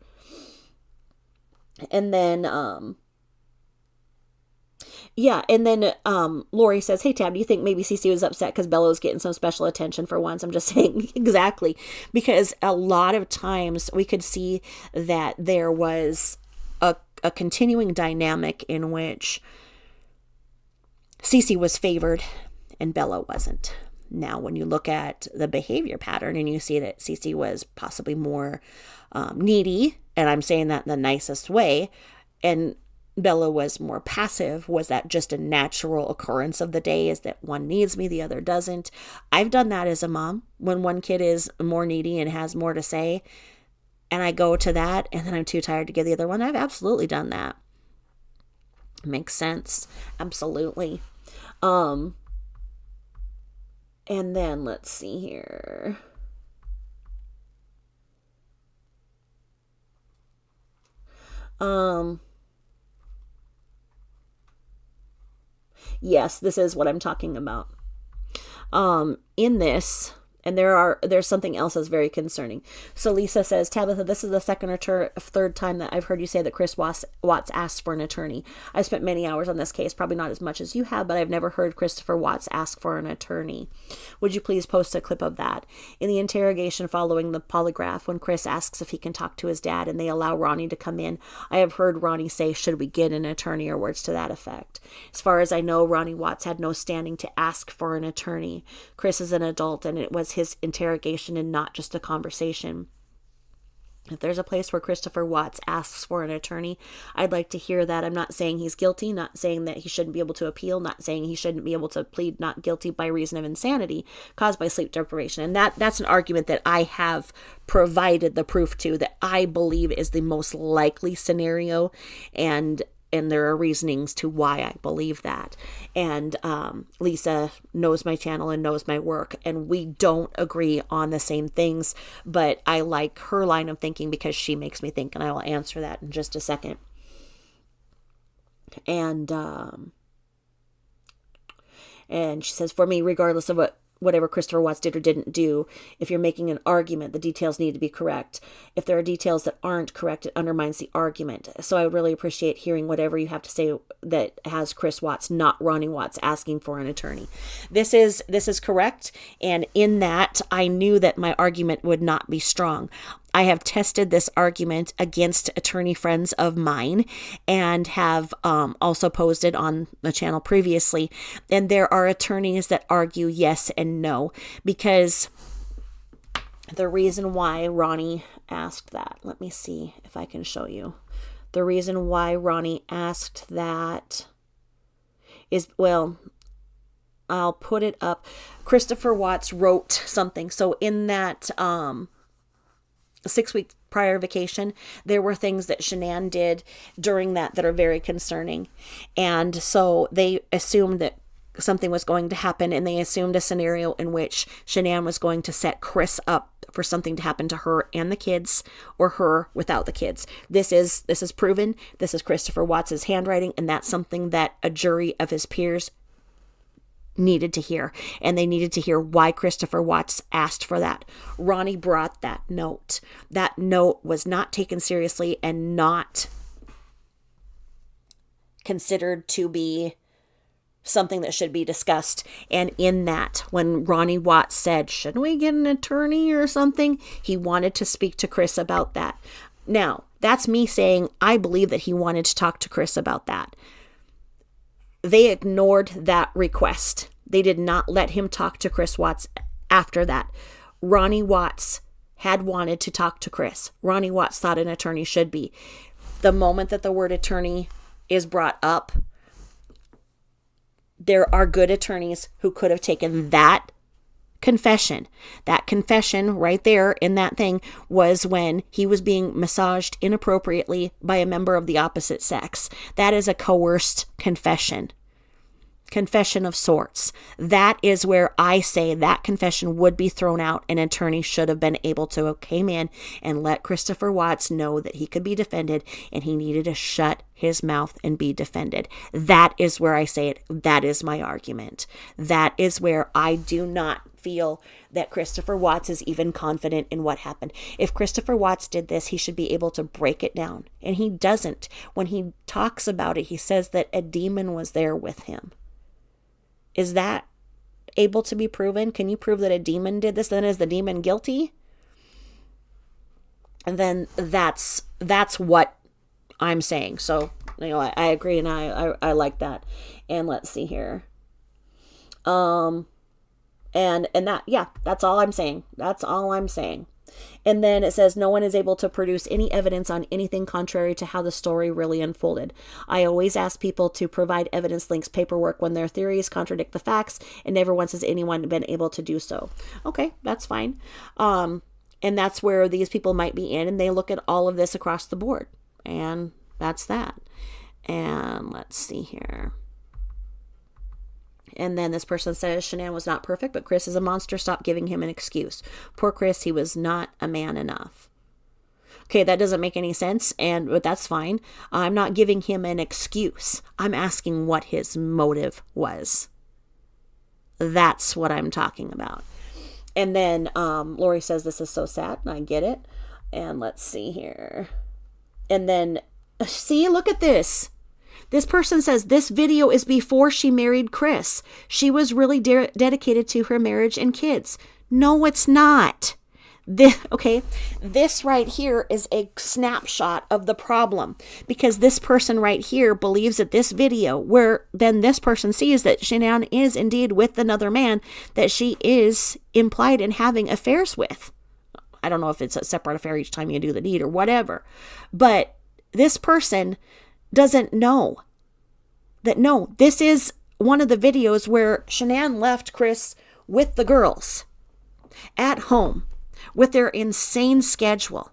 A: And then Lori says, "Hey Tab, do you think maybe Cece was upset because Bella was getting some special attention for once?" I'm just saying, exactly, because a lot of times we could see that there was a continuing dynamic in which Cece was favored and Bella wasn't. Now, when you look at the behavior pattern and you see that Cece was possibly more needy, and I'm saying that in the nicest way, and Bella was more passive, was that just a natural occurrence of the day? Is that one needs me, the other doesn't? I've done that as a mom. When one kid is more needy and has more to say, and I go to that, and then I'm too tired to give the other one, I've absolutely done that. Makes sense. Absolutely. And then let's see here. Yes, this is what I'm talking about. In this, and there's something else that's very concerning. So Lisa says, Tabitha, this is the second or third time that I've heard you say that Chris Watts asked for an attorney. I spent many hours on this case, probably not as much as you have, but I've never heard Christopher Watts ask for an attorney. Would you please post a clip of that? In the interrogation following the polygraph, when Chris asks if he can talk to his dad and they allow Ronnie to come in, I have heard Ronnie say, should we get an attorney, or words to that effect. As far as I know, Ronnie Watts had no standing to ask for an attorney. Chris is an adult, and it was his interrogation and not just a conversation. If there's a place where Christopher Watts asks for an attorney, I'd like to hear that. I'm not saying he's guilty, not saying that he shouldn't be able to appeal, not saying he shouldn't be able to plead not guilty by reason of insanity caused by sleep deprivation. And that's an argument that I have provided the proof to, that I believe is the most likely scenario, and there are reasonings to why I believe that. And Lisa knows my channel and knows my work, and we don't agree on the same things, but I like her line of thinking because she makes me think, and I will answer that in just a second. And she says, for me, regardless of whatever Christopher Watts did or didn't do, if you're making an argument, the details need to be correct. If there are details that aren't correct, it undermines the argument. So I would really appreciate hearing whatever you have to say that has Chris Watts, not Ronnie Watts, asking for an attorney. This is correct, and in that, I knew that my argument would not be strong. I have tested this argument against attorney friends of mine and have also posted on the channel previously. And there are attorneys that argue yes and no, because the reason why Ronnie asked that, let me see if I can show you. The reason why Ronnie asked that is, well, I'll put it up. Christopher Watts wrote something. So in that 6-week prior vacation, there were things that Shanann did during that are very concerning. And so they assumed that something was going to happen, and they assumed a scenario in which Shanann was going to set Chris up for something to happen to her and the kids, or her without the kids. This is proven. This is Christopher Watts' handwriting, and that's something that a jury of his peers needed to hear, and they needed to hear why Christopher Watts asked for that. Ronnie brought that note. That note was not taken seriously and not considered to be something that should be discussed. And in that, when Ronnie Watts said, shouldn't we get an attorney or something, he wanted to speak to Chris about that. Now, that's me saying I believe that he wanted to talk to Chris about that. They ignored that request. They did not let him talk to Chris Watts after that. Ronnie Watts had wanted to talk to Chris. Ronnie Watts thought an attorney should be. The moment that the word attorney is brought up, there are good attorneys who could have taken that confession. That confession right there in that thing was when he was being massaged inappropriately by a member of the opposite sex. That is a coerced confession. confession of sorts. That is where I say that confession would be thrown out. An attorney should have been able to came in and let Christopher Watts know that he could be defended and he needed to shut his mouth and be defended. That is where I say it. That is my argument. That is where I do not feel that Christopher Watts is even confident in what happened. If Christopher Watts did this, he should be able to break it down. And he doesn't. When he talks about it, he says that a demon was there with him. Is that able to be proven? Can you prove that a demon did this? Then is the demon guilty? And then that's what I'm saying. So, I agree, and I like that. And let's see here. And that, yeah, that's all I'm saying. That's all I'm saying. And then it says, no one is able to produce any evidence on anything contrary to how the story really unfolded. I always ask people to provide evidence, links, paperwork when their theories contradict the facts, and never once has anyone been able to do so. Okay, that's fine. And that's where these people might be in, and they look at all of this across the board. And that's that. And let's see here. And then this person says, Shanann was not perfect, but Chris is a monster. Stop giving him an excuse. Poor Chris, he was not a man enough. Okay, that doesn't make any sense, but that's fine. I'm not giving him an excuse. I'm asking what his motive was. That's what I'm talking about. And then Lori says, this is so sad, and I get it. And let's see here. And then, see, look at this. This person says this video is before she married Chris. She was really dedicated to her marriage and kids. No, it's not. This right here is a snapshot of the problem, because this person right here believes that this video, where then this person sees that Shanann is indeed with another man that she is implied in having affairs with. I don't know if it's a separate affair each time you do the deed or whatever, but this person doesn't know that, no, this is one of the videos where Shanann left Chris with the girls at home with their insane schedule.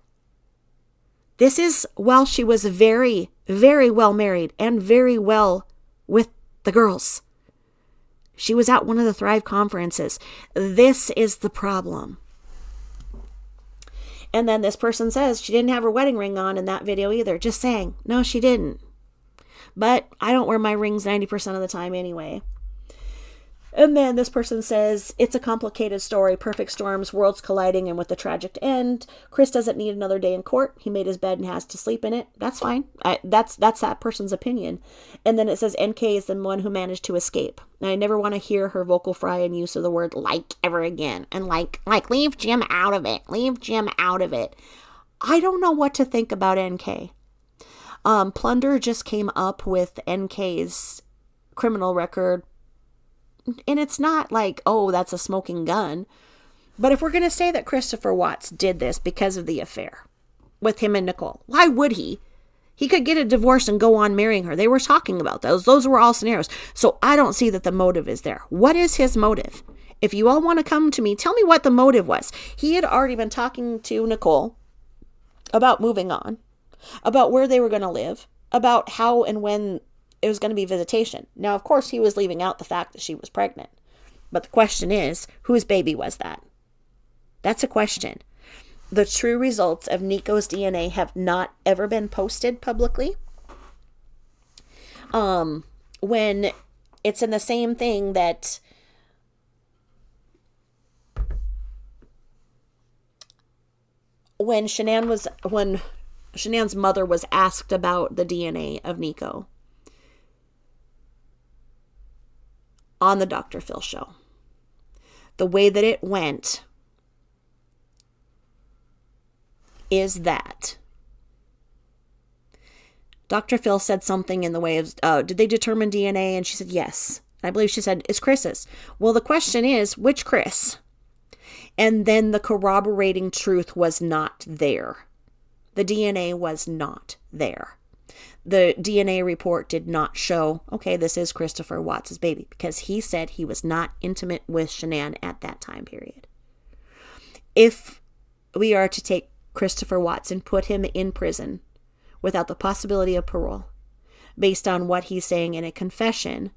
A: This is while she was very, very well married and very well with the girls. She was at one of the Thrive conferences. This is the problem. And then this person says she didn't have her wedding ring on in that video either. Just saying. No, she didn't. But I don't wear my rings 90% of the time anyway. And then this person says, it's a complicated story, perfect storms, worlds colliding, and with a tragic end. Chris doesn't need another day in court. He made his bed and has to sleep in it. That's fine. That's that person's opinion. And then it says NK is the one who managed to escape. And I never want to hear her vocal fry and use of the word like ever again. And like leave Jim out of it. Leave Jim out of it. I don't know what to think about NK. Plunder just came up with NK's criminal record. And it's not like, oh, that's a smoking gun. But if we're going to say that Christopher Watts did this because of the affair with him and Nicole, why would he? He could get a divorce and go on marrying her. They were talking about those. Those were all scenarios. So I don't see that the motive is there. What is his motive? If you all want to come to me, tell me what the motive was. He had already been talking to Nicole about moving on, about where they were going to live, about how and when it was going to be visitation. Now, of course, he was leaving out the fact that she was pregnant. But the question is, whose baby was that? That's a question. The true results of Nico's DNA have not ever been posted publicly. When it's in the same thing that when Shanann's mother was asked about the DNA of Nico on the Dr. Phil show, the way that it went is that Dr. Phil said something in the way of, did they determine DNA? And she said, yes. I believe she said, it's Chris's. Well, the question is, which Chris? And then the corroborating truth was not there. The DNA was not there. The DNA report did not show, okay, this is Christopher Watts' baby, because he said he was not intimate with Shanann at that time period. If we are to take Christopher Watts and put him in prison without the possibility of parole, based on what he's saying in a confession,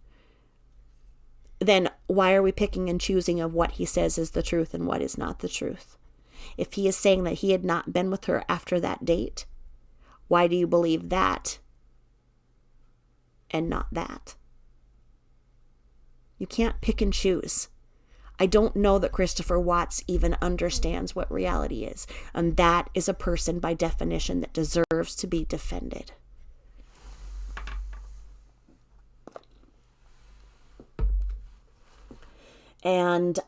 A: then why are we picking and choosing of what he says is the truth and what is not the truth? If he is saying that he had not been with her after that date, why do you believe that and not that? You can't pick and choose. I don't know that Christopher Watts even understands what reality is. And that is a person by definition that deserves to be defended. And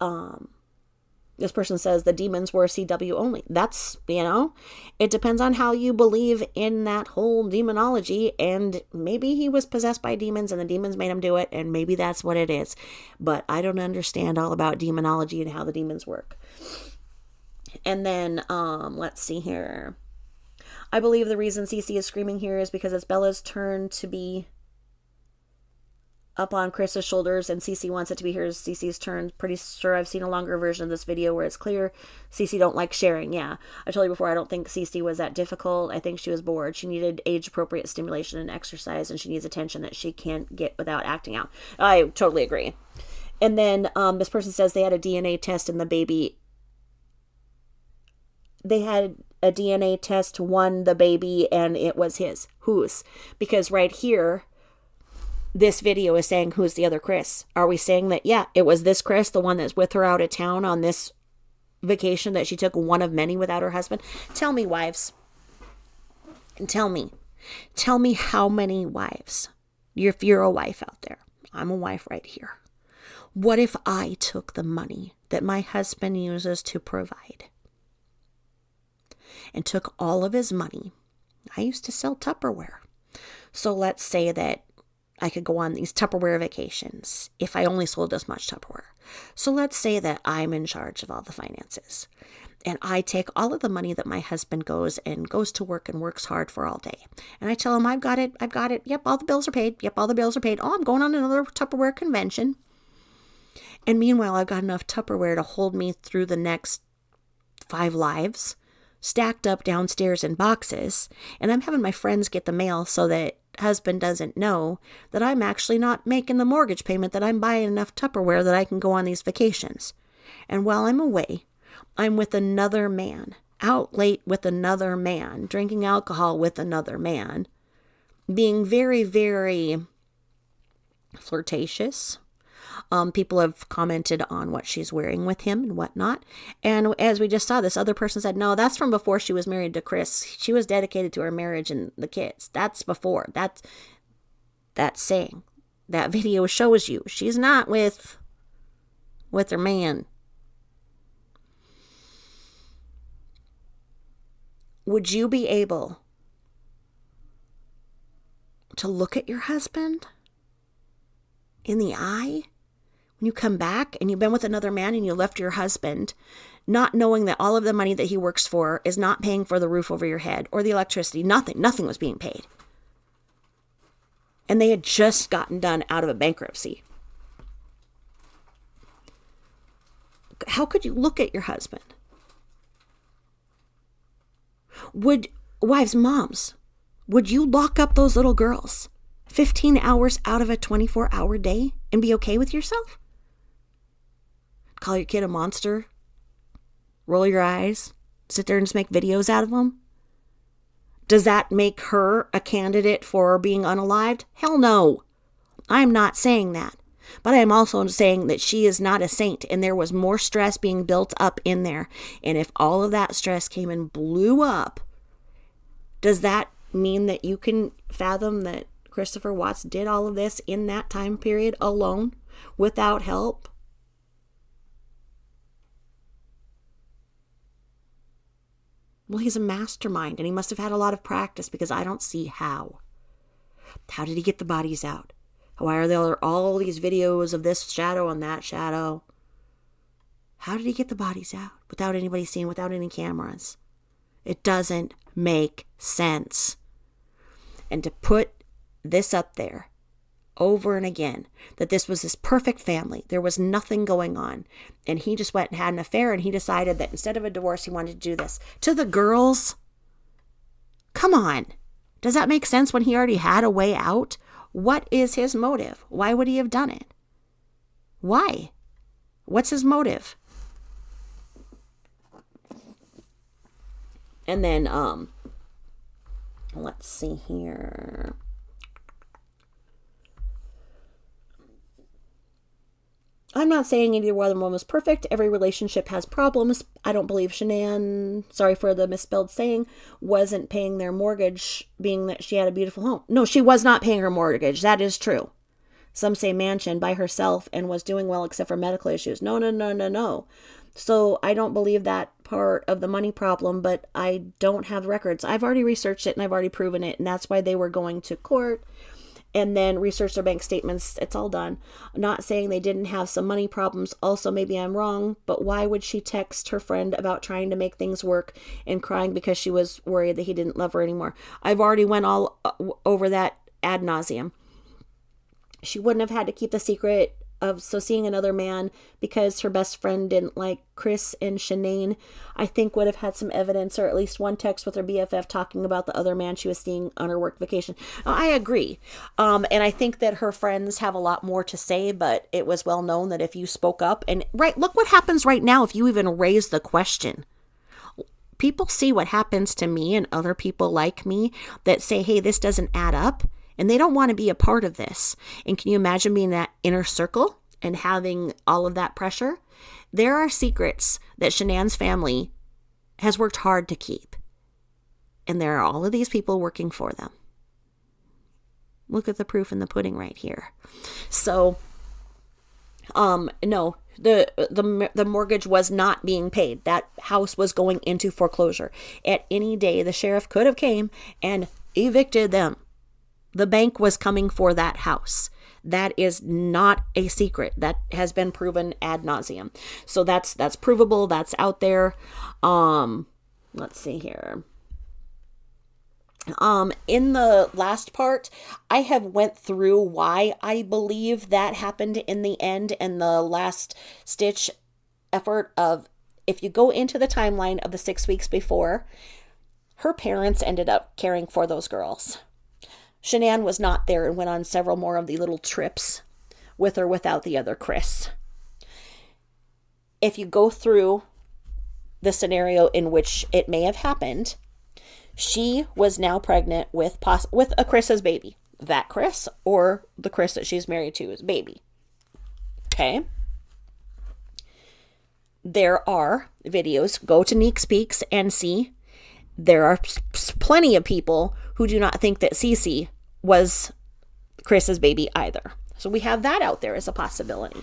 A: this person says the demons were CW only. That's, it depends on how you believe in that whole demonology. And maybe he was possessed by demons and the demons made him do it. And maybe that's what it is. But I don't understand all about demonology and how the demons work. And then, let's see here. I believe the reason Cece is screaming here is because it's Bella's turn to be up on Chris's shoulders and Cece wants it to be Cece's turn. Pretty sure I've seen a longer version of this video where it's clear Cece don't like sharing. Yeah, I told you before, I don't think Cece was that difficult. I think she was bored. She needed age-appropriate stimulation and exercise, and she needs attention that she can't get without acting out. I totally agree. And then this person says they had a DNA test and the baby... They had a DNA test, the baby, and it was his. Whose? Because right here... This video is saying who's the other Chris. Are we saying that, yeah, it was this Chris, the one that's with her out of town on this vacation that she took, one of many without her husband? Tell me, wives. And tell me how many wives. If you're a wife out there, I'm a wife right here. What if I took the money that my husband uses to provide and took all of his money? I used to sell Tupperware. So let's say that I could go on these Tupperware vacations if I only sold this much Tupperware. So let's say that I'm in charge of all the finances. And I take all of the money that my husband goes to work and works hard for all day. And I tell him, I've got it. Yep, all the bills are paid. Yep, all the bills are paid. Oh, I'm going on another Tupperware convention. And meanwhile, I've got enough Tupperware to hold me through the next 5 lives, stacked up downstairs in boxes. And I'm having my friends get the mail so that husband doesn't know that I'm actually not making the mortgage payment, that I'm buying enough Tupperware that I can go on these vacations. And while I'm away, I'm with another man, out late with another man, drinking alcohol with another man, being very, very flirtatious. People have commented on what she's wearing with him and whatnot. And as we just saw, this other person said, no, that's from before she was married to Chris. She was dedicated to her marriage and the kids. That's before. That's saying. That video shows you she's not with her man. Would you be able to look at your husband in the eye when you come back and you've been with another man and you left your husband, not knowing that all of the money that he works for is not paying for the roof over your head or the electricity? Nothing was being paid. And they had just gotten done out of a bankruptcy. How could you look at your husband? Moms, would you lock up those little girls 15 hours out of a 24-hour day and be okay with yourself? Call your kid a monster? Roll your eyes? Sit there and just make videos out of them? Does that make her a candidate for being unalived? Hell no. I'm not saying that. But I am also saying that she is not a saint, and there was more stress being built up in there. And if all of that stress came and blew up, does that mean that you can fathom that Christopher Watts did all of this in that time period alone, without help? Well, he's a mastermind, and he must have had a lot of practice, because I don't see how. How did he get the bodies out? Why are there all these videos of this shadow and that shadow? How did he get the bodies out without anybody seeing, without any cameras? It doesn't make sense. And to put this up there over and again, that this was this perfect family, there was nothing going on, and he just went and had an affair, and he decided that instead of a divorce, he wanted to do this to the girls. Come on. Does that make sense when he already had a way out? What is his motive? Why would he have done it? Why? What's his motive? And then, let's see here. I'm not saying either one was perfect. Every relationship has problems. I don't believe Shanann, sorry for the misspelled saying, wasn't paying their mortgage, being that she had a beautiful home. No, she was not paying her mortgage. That is true. Some say mansion by herself and was doing well except for medical issues. No. So I don't believe that part of the money problem, but I don't have records. I've already researched it and I've already proven it. And that's why they were going to court and then research their bank statements. It's all done. I'm not saying they didn't have some money problems. Also, maybe I'm wrong, but why would she text her friend about trying to make things work and crying because she was worried that he didn't love her anymore? I've already went all over that ad nauseum. She wouldn't have had to keep the secret of seeing another man because her best friend didn't like Chris and Shanann. I think would have had some evidence or at least one text with her BFF talking about the other man she was seeing on her work vacation. I agree. And I think that her friends have a lot more to say, but it was well known that if you spoke up and look what happens right now if you even raise the question. People see what happens to me and other people like me that say, hey, this doesn't add up. And they don't want to be a part of this. And can you imagine being that inner circle and having all of that pressure? There are secrets that Shanann's family has worked hard to keep. And there are all of these people working for them. Look at the proof in the pudding right here. So, no, the mortgage was not being paid. That house was going into foreclosure. At any day, the sheriff could have came and evicted them. The bank was coming for that house. That is not a secret. That has been proven ad nauseum. So that's provable. That's out there. Let's see here. In the last part, I have went through why I believe that happened in the end and the last stitch effort of, if you go into the timeline of the 6 weeks before, her parents ended up caring for those girls. Shanann was not there and went on several more of the little trips with or without the other Chris. If you go through the scenario in which it may have happened, she was now pregnant with a Chris's baby. That Chris or the Chris that she's married to is baby. Okay. There are videos. Go to Neek Speaks and see. There are plenty of people who do not think that Cece was Chris's baby either. So we have that out there as a possibility.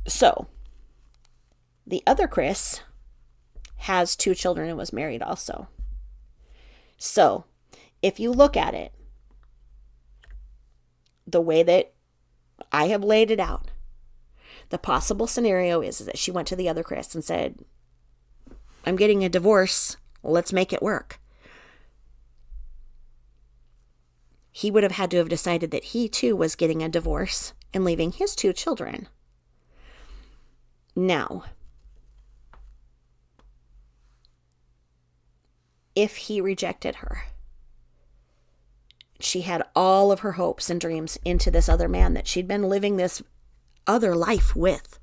A: So the other Chris has 2 children and was married also. So if you look at it the way that I have laid it out, the possible scenario is that she went to the other Chris and said, I'm getting a divorce. Let's make it work. He would have had to have decided that he too was getting a divorce and leaving his 2 children. Now, if he rejected her, she had all of her hopes and dreams into this other man that she'd been living this other life with.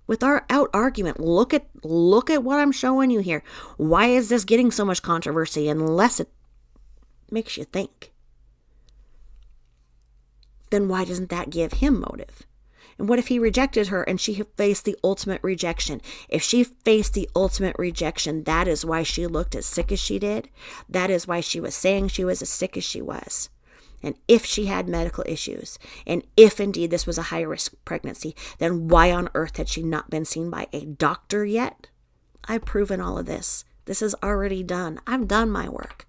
A: Without argument, look at what I'm showing you here. Why is this getting so much controversy unless it makes you think? Then why doesn't that give him motive? And what if he rejected her and she faced the ultimate rejection? If she faced the ultimate rejection, that is why she looked as sick as she did. That is why she was saying she was as sick as she was. And if she had medical issues, and if indeed this was a high-risk pregnancy, then why on earth had she not been seen by a doctor yet? I've proven all of this. This is already done. I've done my work.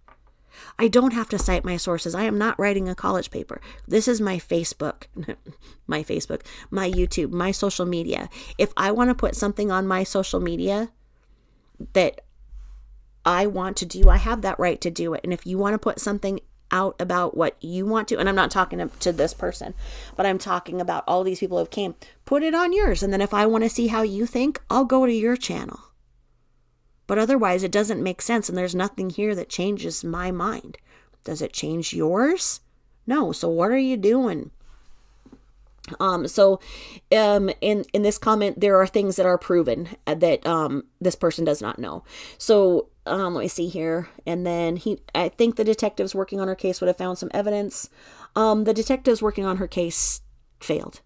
A: I don't have to cite my sources. I am not writing a college paper. This is my Facebook, my YouTube, my social media. If I want to put something on my social media that I want to do, I have that right to do it. And if you want to put something out about what you want to, and I'm not talking to this person, but I'm talking about all these people who came, put it on yours. And then if I want to see how you think, I'll go to your channel. But otherwise, it doesn't make sense, and there's nothing here that changes my mind. Does it change yours? No. So what are you doing? In this comment, there are things that are proven that this person does not know. So let me see here. And then I think the detectives working on her case would have found some evidence. The detectives working on her case failed.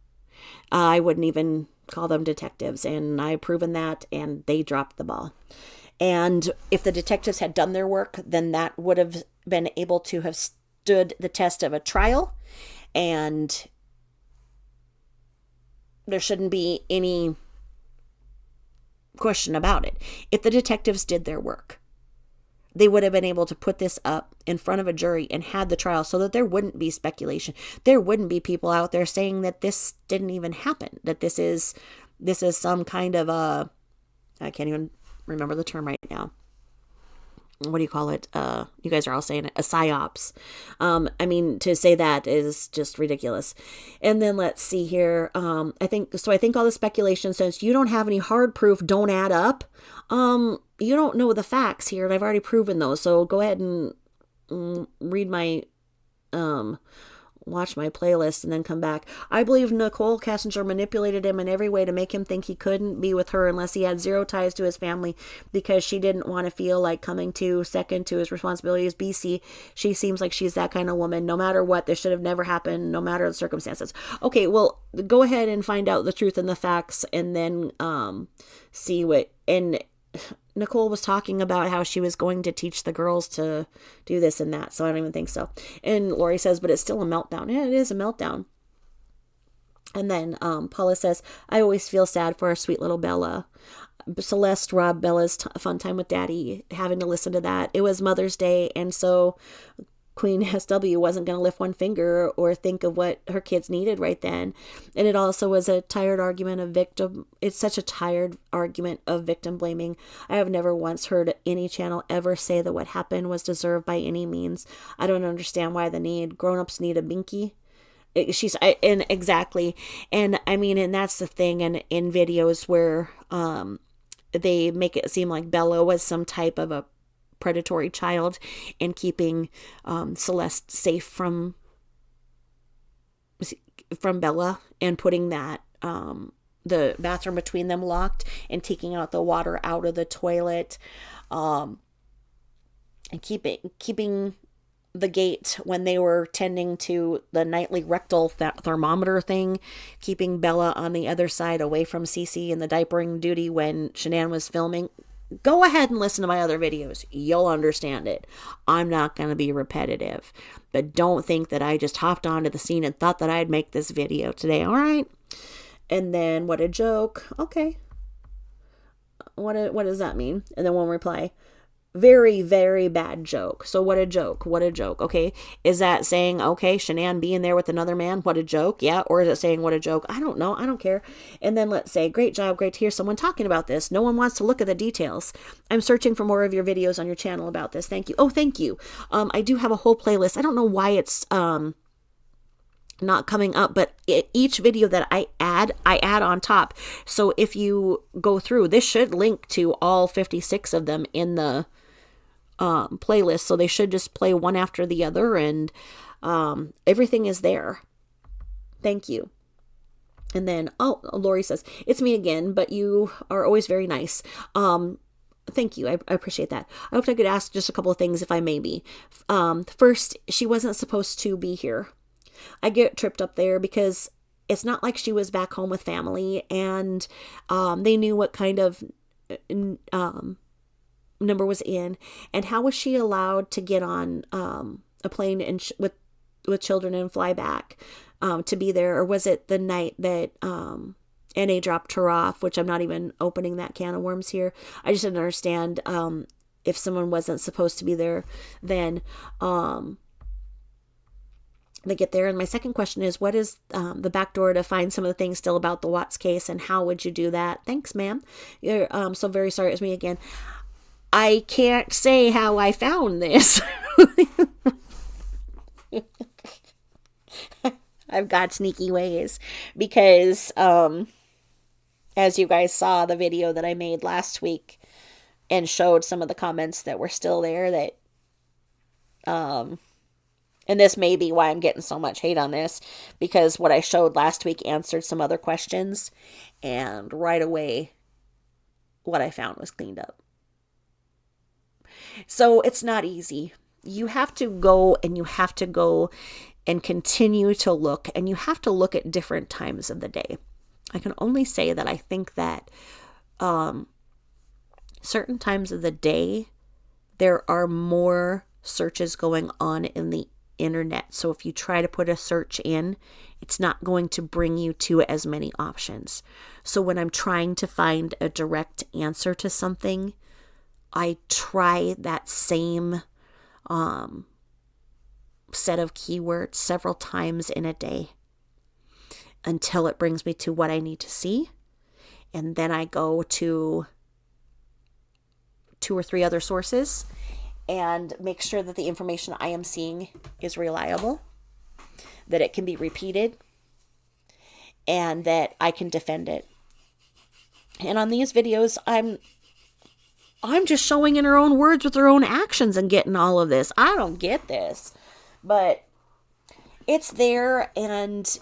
A: I wouldn't even call them detectives, and I've proven that, and they dropped the ball. And if the detectives had done their work, then that would have been able to have stood the test of a trial, and there shouldn't be any question about it. If the detectives did their work, they would have been able to put this up in front of a jury and had the trial so that there wouldn't be speculation. There wouldn't be people out there saying that this didn't even happen, that this is some kind of I can't even remember the term right now. What do you call it? You guys are all saying it, a psyops. I mean, to say that is just ridiculous. And then let's see here. I think all the speculation, since you don't have any hard proof, don't add up. You don't know the facts here, and I've already proven those. So go ahead and read my, watch my playlist and then come back. I believe Nicole Kassinger manipulated him in every way to make him think he couldn't be with her unless he had zero ties to his family, because she didn't want to feel like coming second to his responsibilities. BC, she seems like she's that kind of woman. No matter what, this should have never happened, no matter the circumstances. Okay, well, go ahead and find out the truth and the facts, and then see what. And Nicole was talking about how she was going to teach the girls to do this and that, so I don't even think so. And Lori says, but it's still a meltdown. Yeah, it is a meltdown. And then Paula says, I always feel sad for our sweet little Bella. Celeste robbed Bella's fun time with Daddy, having to listen to that. It was Mother's Day, and so Queen SW wasn't going to lift one finger or think of what her kids needed right then. And it also was a tired argument of victim. It's such a tired argument of victim blaming. I have never once heard any channel ever say that what happened was deserved by any means. I don't understand why the need. Grown-ups need a binky. And exactly. And I mean, and that's the thing. And in videos where they make it seem like Bella was some type of a predatory child and keeping Celeste safe from Bella, and putting that the bathroom between them locked and taking out the water out of the toilet, and keeping the gate when they were tending to the nightly rectal thermometer thing, keeping Bella on the other side away from Cece in the diapering duty when Shanann was filming. Go ahead and listen to my other videos. You'll understand it. I'm not going to be repetitive. But don't think that I just hopped onto the scene and thought that I'd make this video today. All right? And then, what a joke. Okay. What does that mean? And then one reply. Very, very bad joke. So what a joke. What a joke. Okay. Is that saying, okay, Shanann being there with another man? What a joke. Yeah. Or is it saying what a joke? I don't know. I don't care. And then let's say, great job. Great to hear someone talking about this. No one wants to look at the details. I'm searching for more of your videos on your channel about this. Thank you. Oh, thank you. I do have a whole playlist. I don't know why it's, not coming up, but each video that I add on top. So if you go through, this should link to all 56 of them in the playlist, so they should just play one after the other, and everything is there. Thank you. And then, Lori says, it's me again, but you are always very nice. Thank you. I appreciate that. I hope I could ask just a couple of things, if I may be. First, she wasn't supposed to be here. I get tripped up there because it's not like she was back home with family, and they knew what kind of number was in, and how was she allowed to get on a plane and with children and fly back to be there? Or was it the night that NA dropped her off, which I'm not even opening that can of worms here. I just didn't understand if someone wasn't supposed to be there then they get there. And my second question is, what is the back door to find some of the things still about the Watts case, and how would you do that? Thanks, ma'am. You're so very sorry. It was me again. I can't say how I found this. I've got sneaky ways because, as you guys saw the video that I made last week and showed some of the comments that were still there, that And this may be why I'm getting so much hate on this, because what I showed last week answered some other questions, and right away, what I found was cleaned up. So it's not easy. You have to go and continue to look, and you have to look at different times of the day. I can only say that I think that certain times of the day, there are more searches going on in the internet. So if you try to put a search in, it's not going to bring you to as many options. So when I'm trying to find a direct answer to something, I try that same set of keywords several times in a day until it brings me to what I need to see. And then I go to 2 or 3 other sources and make sure that the information I am seeing is reliable, that it can be repeated, and that I can defend it. And on these videos, I'm just showing in her own words with her own actions and getting all of this. I don't get this, but it's there, and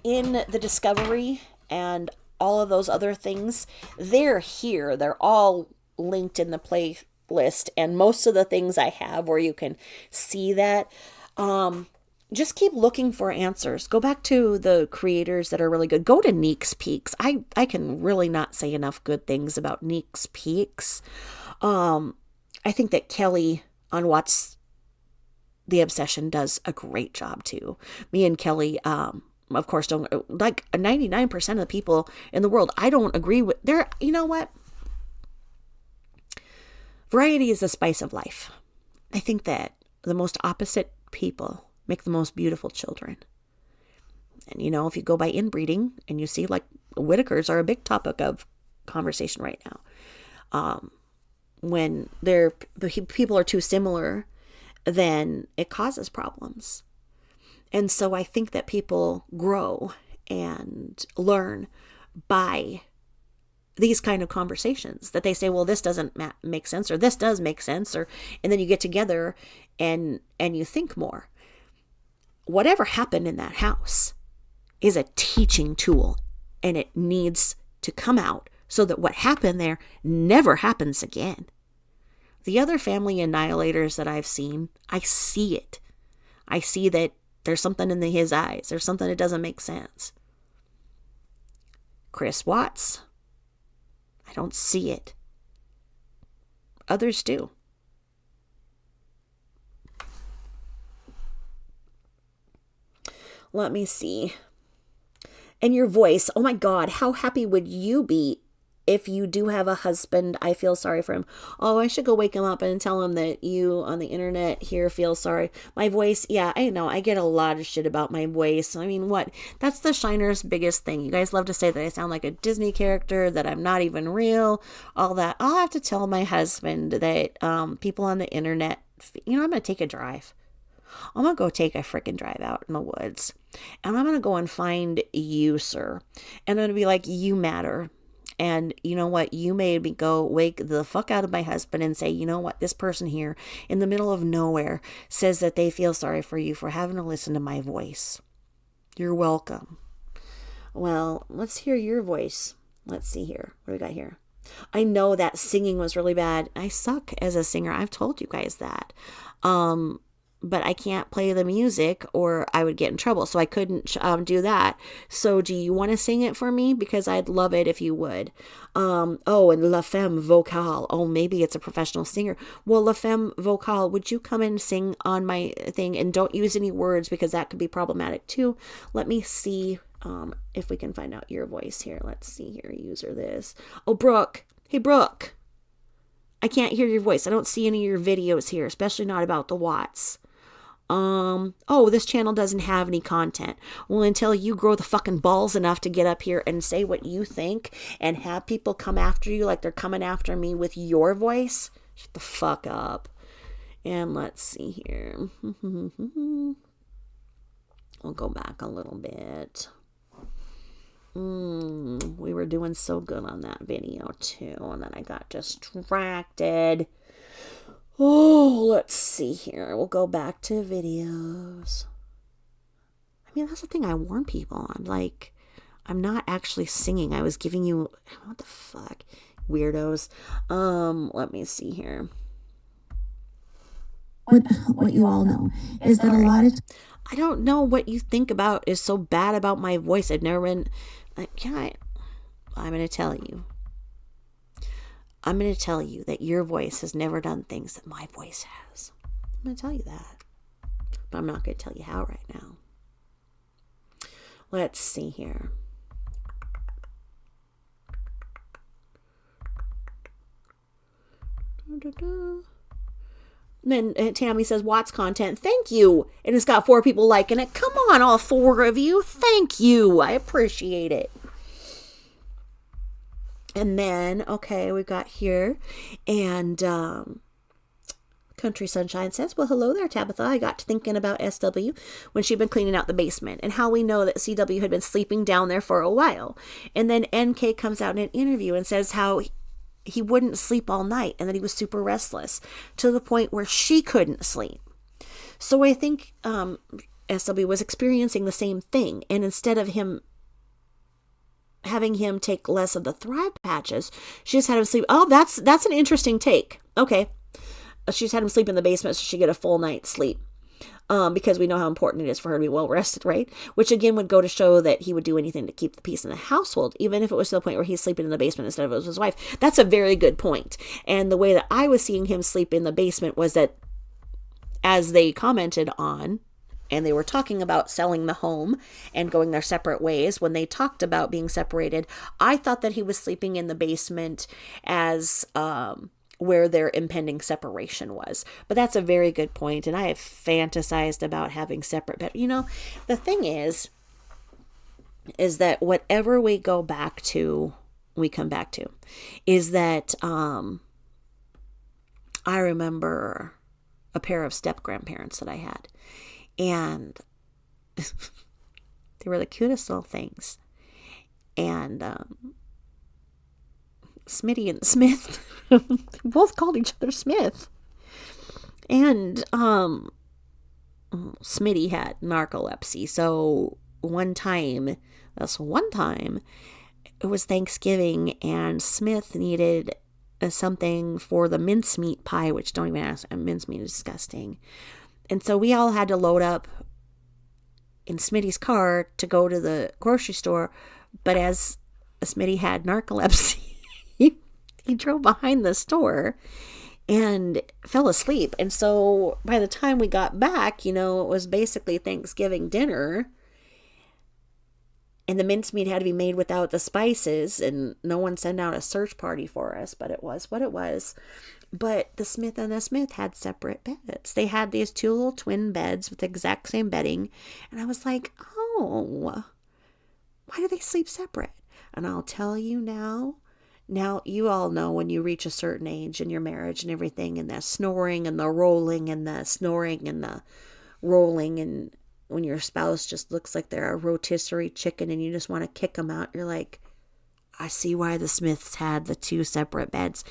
A: in the discovery and all of those other things, they're here. They're all linked in the playlist, and most of the things I have where you can see that, just keep looking for answers. Go back to the creators that are really good. Go to Neek's Peaks. I can really not say enough good things about Neek's Peaks. I think that Kelly on What's the Obsession does a great job too. Me and Kelly, of course, don't, like 99% of the people in the world, I don't agree with. You know what? Variety is the spice of life. I think that the most opposite people make the most beautiful children. And, if you go by inbreeding and you see, like, Whitakers are a big topic of conversation right now. When the people are too similar, then it causes problems. And so I think that people grow and learn by these kind of conversations, that they say, well, this doesn't make sense, or this does make sense, and then you get together and you think more. Whatever happened in that house is a teaching tool, and it needs to come out so that what happened there never happens again. The other family annihilators that I've seen, I see it. I see that there's something in his eyes. There's something that doesn't make sense. Chris Watts, I don't see it. Others do. Let me see. And your voice, oh my God, how happy would you be if you do have a husband? I feel sorry for him. Oh, I should go wake him up and tell him that you on the internet here feel sorry. My voice, yeah, I know. I get a lot of shit about my voice. I mean, what? That's the Shiner's biggest thing. You guys love to say that I sound like a Disney character, that I'm not even real, all that. I'll have to tell my husband that people on the internet, I'm going to take a drive. I'm going to go take a freaking drive out in the woods. And I'm going to go and find you, sir. And I'm going to be like, you matter. And you know what? You made me go wake the fuck out of my husband and say, you know what? This person here in the middle of nowhere says that they feel sorry for you for having to listen to my voice. You're welcome. Well, let's hear your voice. Let's see here. What do we got here? I know that singing was really bad. I suck as a singer. I've told you guys that. But I can't play the music or I would get in trouble. So I couldn't do that. So do you want to sing it for me? Because I'd love it if you would. And La Femme Vocale. Oh, maybe it's a professional singer. Well, La Femme Vocale, would you come and sing on my thing? And don't use any words because that could be problematic too. Let me see if we can find out your voice here. Let's see here. User this. Oh, Brooke. Hey, Brooke. I can't hear your voice. I don't see any of your videos here, especially not about the Watts. This channel doesn't have any content. Well, until you grow the fucking balls enough to get up here and say what you think and have people come after you like they're coming after me with your voice, shut the fuck up. And let's see here. We'll go back a little bit. We were doing so good on that video too, and then I got distracted. Oh, let's see here. We'll go back to videos. I mean, that's the thing I warn people on. Like, I'm not actually singing. I was giving you, what the fuck? Weirdos. Let me see here.
B: What you all know is that a lot of
A: I don't know what you think about is so bad about my voice. I've never been, like, I'm going to tell you. I'm going to tell you that your voice has never done things that my voice has. I'm going to tell you that. But I'm not going to tell you how right now. Let's see here. Then Tammy says, Watts content. Thank you. And it's got 4 people liking it. Come on, all 4 of you. Thank you. I appreciate it. And then, okay, we got here. And Country Sunshine says, well, hello there, Tabitha. I got to thinking about SW when she'd been cleaning out the basement and how we know that CW had been sleeping down there for a while. And then NK comes out in an interview and says how he wouldn't sleep all night and that he was super restless to the point where she couldn't sleep. So I think SW was experiencing the same thing. And instead of having him take less of the Thrive patches, she just had him sleep. Oh, that's an interesting take. Okay. She just had him sleep in the basement so she get a full night's sleep. Because we know how important it is for her to be well rested, right? Which again would go to show that he would do anything to keep the peace in the household, even if it was to the point where he's sleeping in the basement instead of it was his wife. That's a very good point. And the way that I was seeing him sleep in the basement was that, as they commented on, and they were talking about selling the home and going their separate ways, when they talked about being separated, I thought that he was sleeping in the basement as where their impending separation was. But that's a very good point, and I have fantasized about having separate bed. You know, the thing is that whatever we come back to, is that I remember a pair of step-grandparents that I had, and they were the cutest little things. And Smitty and Smith both called each other Smith. And Smitty had narcolepsy. So one time, it was Thanksgiving, and Smith needed something for the mincemeat pie, which don't even ask, mincemeat is disgusting. And so we all had to load up in Smitty's car to go to the grocery store. But as Smitty had narcolepsy, he drove behind the store and fell asleep. And so by the time we got back, it was basically Thanksgiving dinner. And the mincemeat had to be made without the spices. And no one sent out a search party for us. But it was what it was. But the Smith and the Smith had separate beds. They had these 2 little twin beds with the exact same bedding. And I was like, oh, why do they sleep separate? And I'll tell you now, you all know when you reach a certain age in your marriage and everything, and the snoring and the rolling and the snoring and the rolling, and when your spouse just looks like they're a rotisserie chicken and you just want to kick them out, you're like, I see why the Smiths had the 2 separate beds.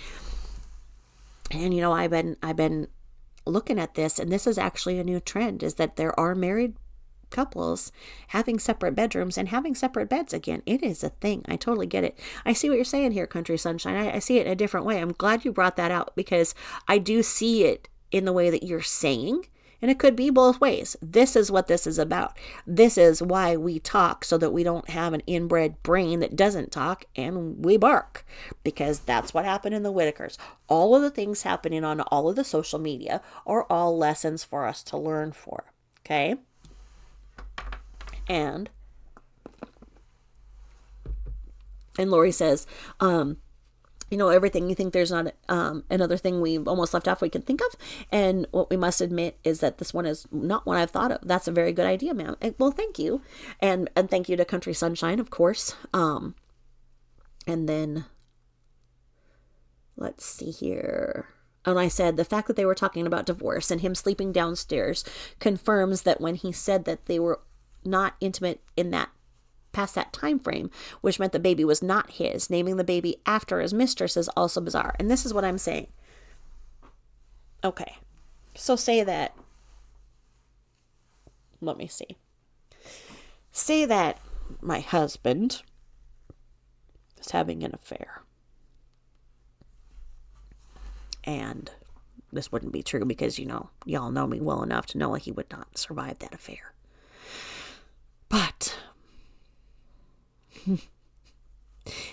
A: And I've been looking at this, and this is actually a new trend, is that there are married couples having separate bedrooms and having separate beds again. It is a thing. I totally get it. I see what you're saying here, Country Sunshine. I see it in a different way. I'm glad you brought that out, because I do see it in the way that you're saying, and it could be both ways. This is what this is about. This is why we talk, so that we don't have an inbred brain that doesn't talk and we bark, because that's what happened in the Whitakers. All of the things happening on all of the social media are all lessons for us to learn for. Okay? And Lori says, everything you think there's not another thing we've almost left off we can think of. And what we must admit is that this one is not one I've thought of. That's a very good idea, ma'am. Well, thank you. And thank you to Country Sunshine, of course. And then let's see here. And I said the fact that they were talking about divorce and him sleeping downstairs confirms that when he said that they were not intimate in that past that time frame, which meant the baby was not his. Naming the baby after his mistress is also bizarre. And this is what I'm saying. Okay. So say that, let me see. Say that my husband is having an affair. And this wouldn't be true because, y'all know me well enough to know he would not survive that affair. But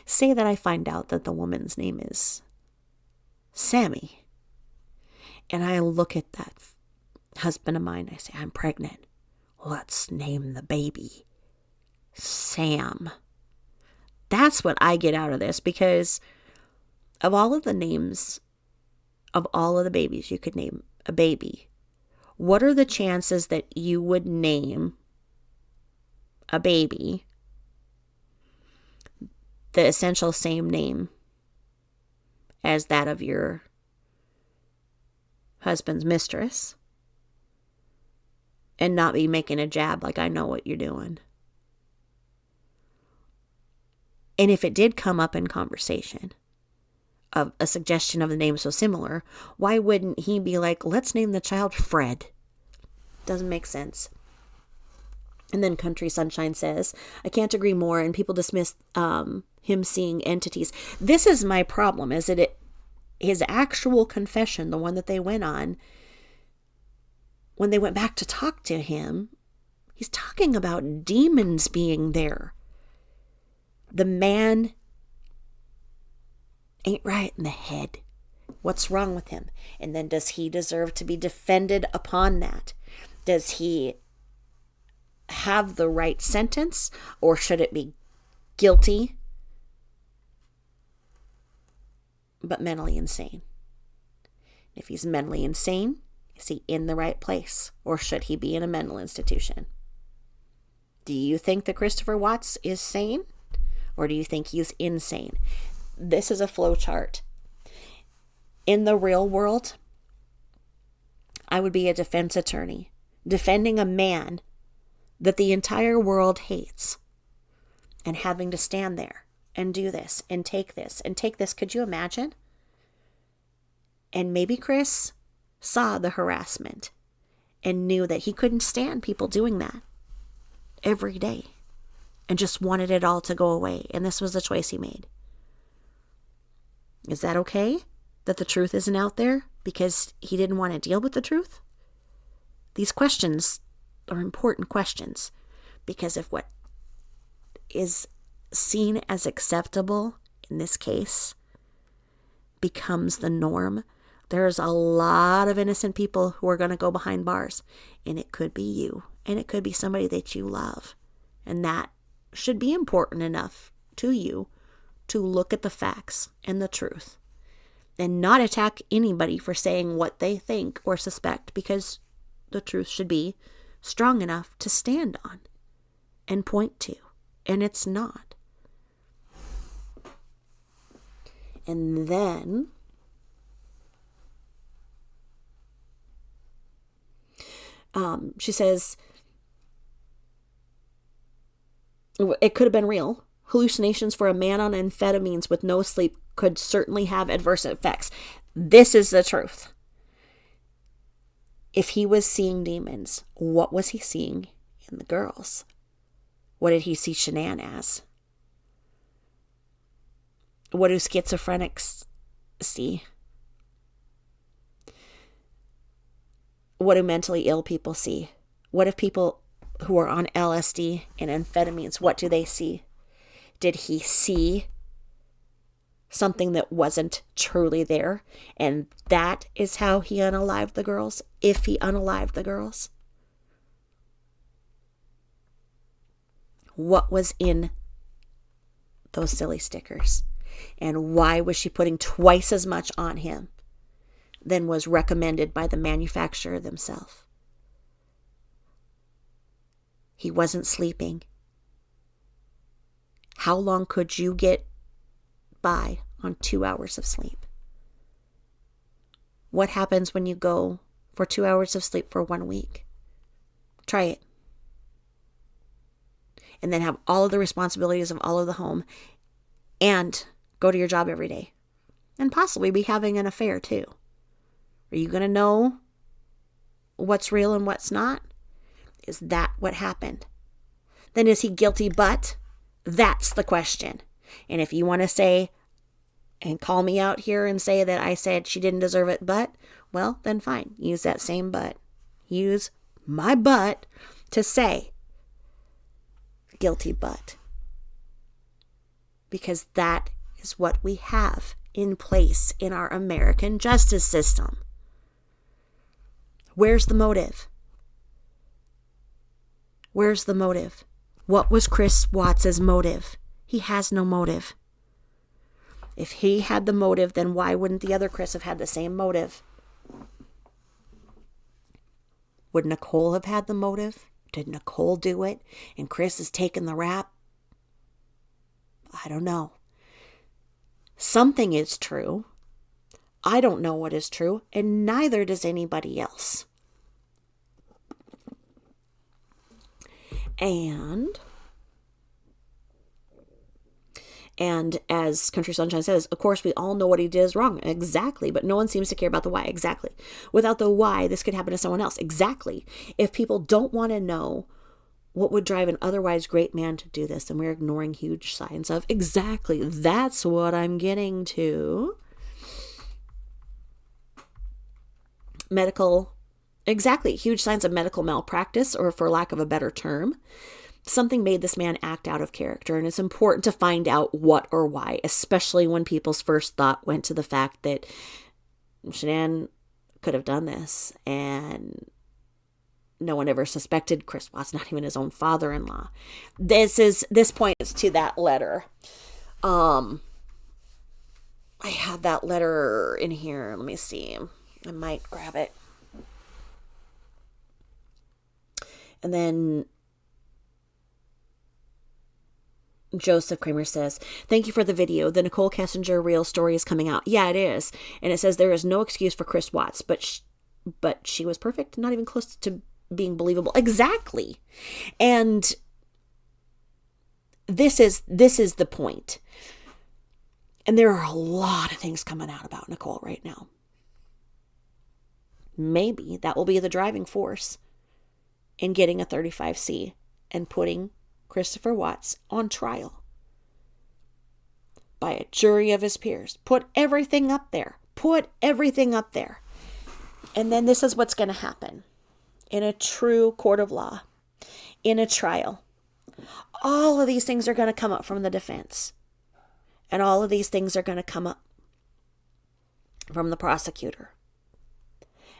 A: say that I find out that the woman's name is Sammy. And I look at that husband of mine. I say, I'm pregnant. Let's name the baby Sam. That's what I get out of this, because of all of the names of all of the babies you could name a baby, what are the chances that you would name a baby the essential same name as that of your husband's mistress and not be making a jab like I know what you're doing? And if it did come up in conversation of a suggestion of the name so similar, why wouldn't he be like, let's name the child Fred? Doesn't make sense. And then Country Sunshine says, I can't agree more, and people dismiss him seeing entities. This is my problem, is that his actual confession, the one that they went on, when they went back to talk to him, he's talking about demons being there. The man ain't right in the head. What's wrong with him? And then does he deserve to be defended upon that? Does he have the right sentence, or should it be guilty but mentally insane? If he's mentally insane, is he in the right place, or should he be in a mental institution? Do you think that Christopher Watts is sane, or do you think he's insane? This is a flow chart. In the real world, I would be a defense attorney defending a man that the entire world hates, and having to stand there and do this and take this and take this. Could you imagine? And maybe Chris saw the harassment and knew that he couldn't stand people doing that every day and just wanted it all to go away. And this was the choice he made. Is that okay that the truth isn't out there because he didn't want to deal with the truth? These questions are important questions, because if what is seen as acceptable in this case becomes the norm, there's a lot of innocent people who are going to go behind bars, and it could be you, and it could be somebody that you love, and that should be important enough to you to look at the facts and the truth and not attack anybody for saying what they think or suspect, because the truth should be strong enough to stand on and point to, and it's not. And then she says, it could have been real. Hallucinations for a man on amphetamines with no sleep could certainly have adverse effects. This is the truth. If he was seeing demons, what was he seeing in the girls? What did he see Shanann as? What do schizophrenics see? What do mentally ill people see? What if people who are on LSD and amphetamines, what do they see? Did he see something that wasn't truly there? And that is how he unalived the girls, if he unalived the girls. What was in those silly stickers? And why was she putting twice as much on him than was recommended by the manufacturer themselves? He wasn't sleeping. How long could you get by on 2 hours of sleep? What happens when you go for 2 hours of sleep for 1 week? Try it. And then have all of the responsibilities of all of the home and go to your job every day. And possibly be having an affair too. Are you going to know what's real and what's not? Is that what happened? Then is he guilty but? That's the question. And if you want to say and call me out here and say that I said she didn't deserve it but, well, then fine. Use that same but. Use my but to say guilty but. Because that is what we have in place in our American justice system. Where's the motive? Where's the motive? What was Chris Watts' motive? He has no motive. If he had the motive, then why wouldn't the other Chris have had the same motive? Would Nicole have had the motive? Did Nicole do it? And Chris has taken the rap? I don't know. Something is true. I don't know what is true, and neither does anybody else. And as Country Sunshine says, of course, we all know what he did is wrong. Exactly. But no one seems to care about the why. Exactly. Without the why, this could happen to someone else. Exactly. If people don't want to know what would drive an otherwise great man to do this, then we're ignoring huge signs of exactly. That's what I'm getting to. Huge signs of medical malpractice, or for lack of a better term. Something made this man act out of character, and it's important to find out what or why, especially when people's first thought went to the fact that Shanann could have done this, and no one ever suspected Chris Watts, not even his own father-in-law. This points to that letter. I have that letter in here. Let me see. I might grab it. And then Joseph Kramer says, thank you for the video. The Nicole Kessinger real story is coming out. Yeah, it is. And it says there is no excuse for Chris Watts, but she was perfect, not even close to being believable. Exactly. And this is the point. And there are a lot of things coming out about Nicole right now. Maybe that will be the driving force in getting a 35C and putting Christopher Watts on trial by a jury of his peers. Put everything up there. And then this is what's going to happen in a true court of law, in a trial. All of these things are going to come up from the defense. And all of these things are going to come up from the prosecutor.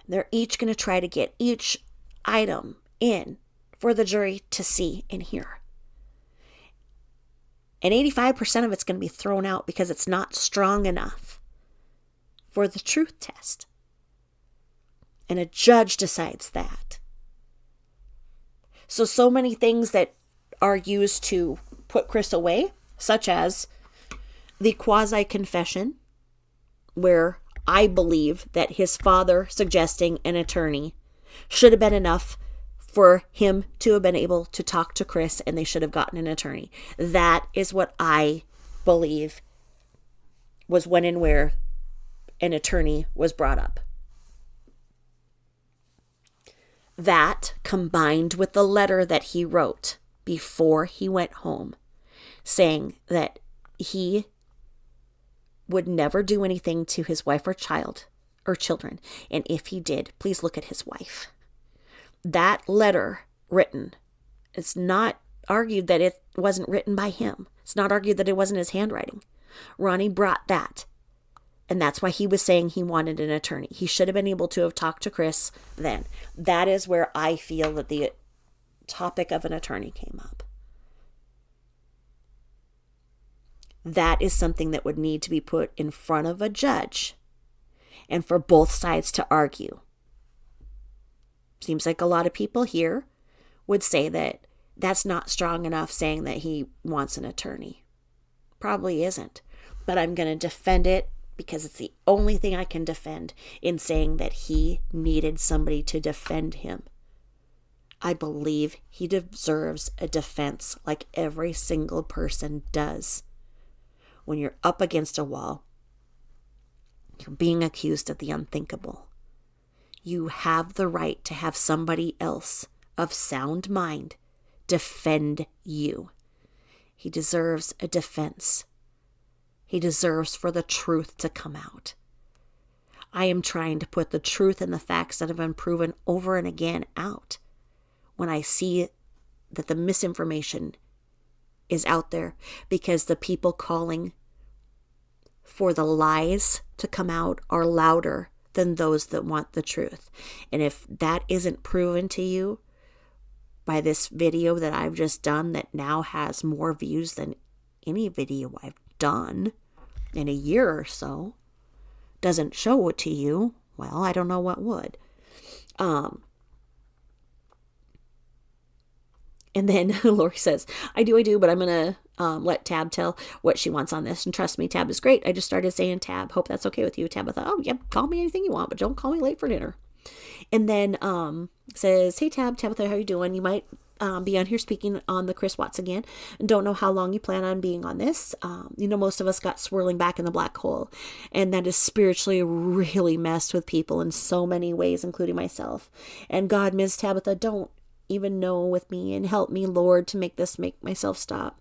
A: They're each going to try to get each item in for the jury to see and hear. And 85% of it's going to be thrown out because it's not strong enough for the truth test. And a judge decides that. So many things that are used to put Chris away, such as the quasi-confession, where I believe that his father suggesting an attorney should have been enough for him to have been able to talk to Chris, and they should have gotten an attorney. That is what I believe was when and where an attorney was brought up. That, combined with the letter that he wrote before he went home, saying that he would never do anything to his wife or children. And if he did, please look at his wife. That letter written, it's not argued that it wasn't written by him. It's not argued that it wasn't his handwriting. Ronnie brought that. And that's why he was saying he wanted an attorney. He should have been able to have talked to Chris then. That is where I feel that the topic of an attorney came up. That is something that would need to be put in front of a judge and for both sides to argue. Seems like a lot of people here would say that that's not strong enough, saying that he wants an attorney. Probably isn't. But I'm going to defend it because it's the only thing I can defend in saying that he needed somebody to defend him. I believe he deserves a defense like every single person does. When you're up against a wall, you're being accused of the unthinkable. You have the right to have somebody else of sound mind defend you. He deserves a defense. He deserves for the truth to come out. I am trying to put the truth and the facts that have been proven over and again out when I see that the misinformation is out there, because the people calling for the lies to come out are louder than those that want the truth. And if that isn't proven to you by this video that I've just done, that now has more views than any video I've done in a year or so, doesn't show it to you, well, I don't know what would. And then Lori says, I do, but I'm going to let Tab tell what she wants on this. And trust me, Tab is great. I just started saying Tab. Hope that's okay with you. Tabitha, oh, yep, call me anything you want, but don't call me late for dinner. And then says, hey, Tabitha, how you doing? You might be on here speaking on the Chris Watts again, and don't know how long you plan on being on this. Most of us got swirling back in the black hole, and that is spiritually really messed with people in so many ways, including myself. And God, Ms. Tabitha, don't even know with me, and help me, Lord, to make myself stop.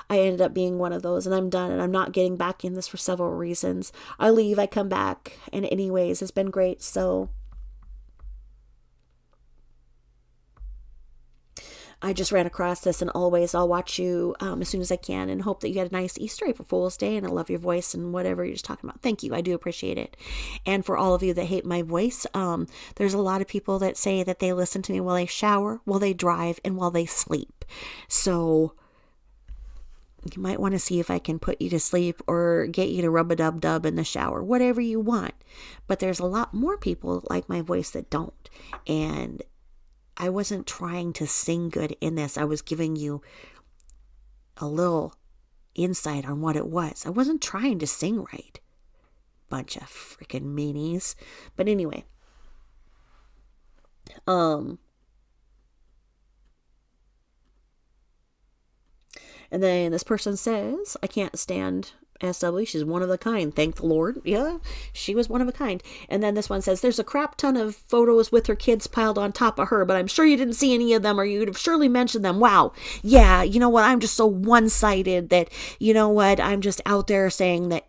A: I ended up being one of those, and I'm done, and I'm not getting back in this for several reasons. I leave, I come back, and anyways, it's been great. So I just ran across this, and always I'll watch you as soon as I can, and hope that you had a nice Easter April Fool's Day, and I love your voice and whatever you're just talking about. Thank you. I do appreciate it. And for all of you that hate my voice, there's a lot of people that say that they listen to me while they shower, while they drive, and while they sleep. So you might want to see if I can put you to sleep or get you to rub-a-dub-dub in the shower, whatever you want. But there's a lot more people like my voice that don't. And I wasn't trying to sing good in this. I was giving you a little insight on what it was. I wasn't trying to sing right. Bunch of freaking meanies. But anyway. And then this person says, I can't stand SW. She's one of a kind. Thank the Lord. Yeah, she was one of a kind. And then this one says, there's a crap ton of photos with her kids piled on top of her, but I'm sure you didn't see any of them, or you'd have surely mentioned them. Wow. Yeah, you know what? I'm just so one-sided that, I'm just out there saying that,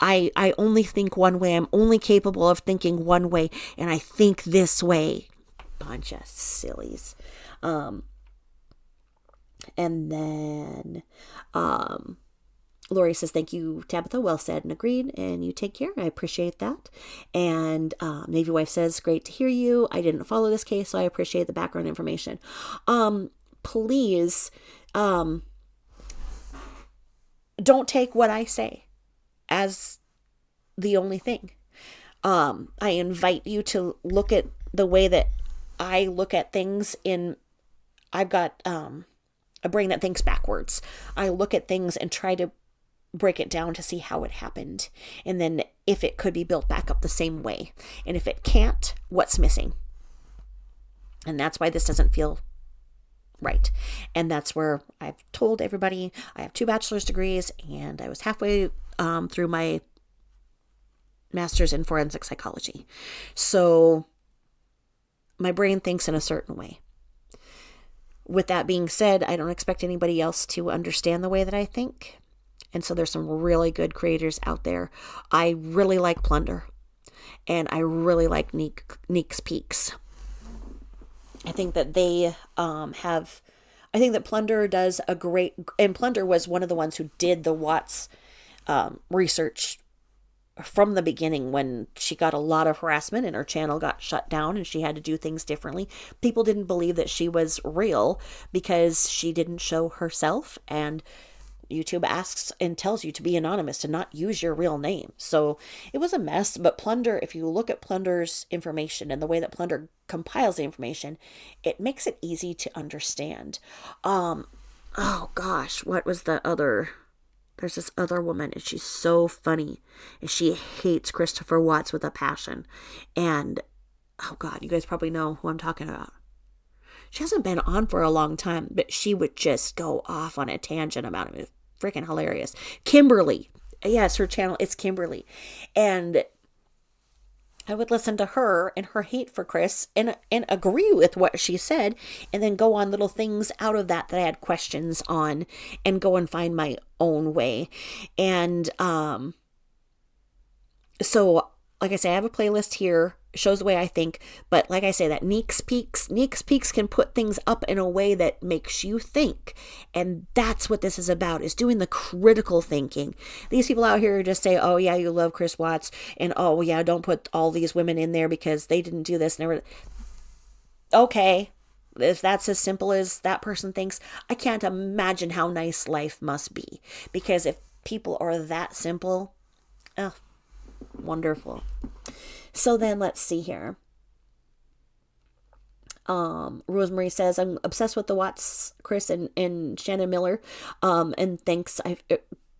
A: I only think one way. I'm only capable of thinking one way, and I think this way. Bunch of sillies. And then Lori says, thank you, Tabitha. Well said and agreed. And you take care. I appreciate that. And Navy Wife says, great to hear you. I didn't follow this case, so I appreciate the background information. Please don't take what I say as the only thing. I invite you to look at the way that I look at things. I've got a brain that thinks backwards. I look at things and try to break it down to see how it happened, and then if it could be built back up the same way, and if it can't, what's missing. And that's why this doesn't feel right. And that's where I've told everybody I have 2 bachelor's degrees, and I was halfway through my master's in forensic psychology. So my brain thinks in a certain way. With that being said, I don't expect anybody else to understand the way that I think. And so there's some really good creators out there. I really like Plunder. And I really like Neek's Peaks. I think that they I think that Plunder does a great... And Plunder was one of the ones who did the Watts research from the beginning, when she got a lot of harassment and her channel got shut down and she had to do things differently. People didn't believe that she was real because she didn't show herself, and YouTube asks and tells you to be anonymous, to not use your real name. So it was a mess. But Plunder, if you look at Plunder's information and the way that Plunder compiles the information, it makes it easy to understand. Oh gosh, what was the other... There's this other woman, and she's so funny, and she hates Christopher Watts with a passion. And, oh God, you guys probably know who I'm talking about. She hasn't been on for a long time, but she would just go off on a tangent about it. It was freaking hilarious. Kimberly. Yes, her channel, it's Kimberly. And I would listen to her and her hate for Chris and agree with what she said, and then go on little things out of that I had questions on, and go and find my own way. And so like I say, I have a playlist here, shows the way I think, but like I say, that Neeks Peaks can put things up in a way that makes you think. And that's what this is about, is doing the critical thinking. These people out here just say, oh yeah, you love Chris Watts, and oh yeah, don't put all these women in there because they didn't do this. Okay, if that's as simple as that person thinks, I can't imagine how nice life must be. Because if people are that simple, oh, wonderful. So then let's see here. Rosemary says, I'm obsessed with the Watts, Chris, and Shannon Miller. And thanks. I'm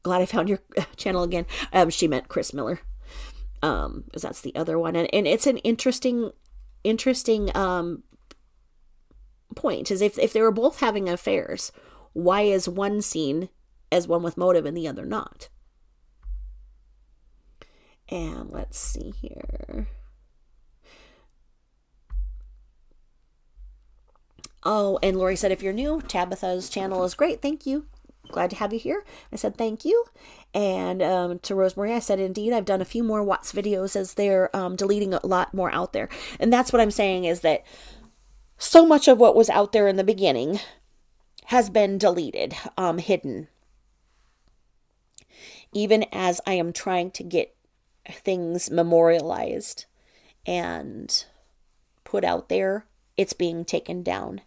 A: glad I found your channel again. She meant Chris Miller. Because that's the other one. And it's an interesting point, is if they were both having affairs, why is one seen as one with motive and the other not? And let's see here. Oh, and Lori said, if you're new, Tabitha's channel is great. Thank you. Glad to have you here. I said, thank you. And to Rosemary, I said, indeed, I've done a few more Watts videos as they're deleting a lot more out there. And that's what I'm saying, is that so much of what was out there in the beginning has been deleted, hidden. Even as I am trying to get things memorialized and put out there, it's being taken down.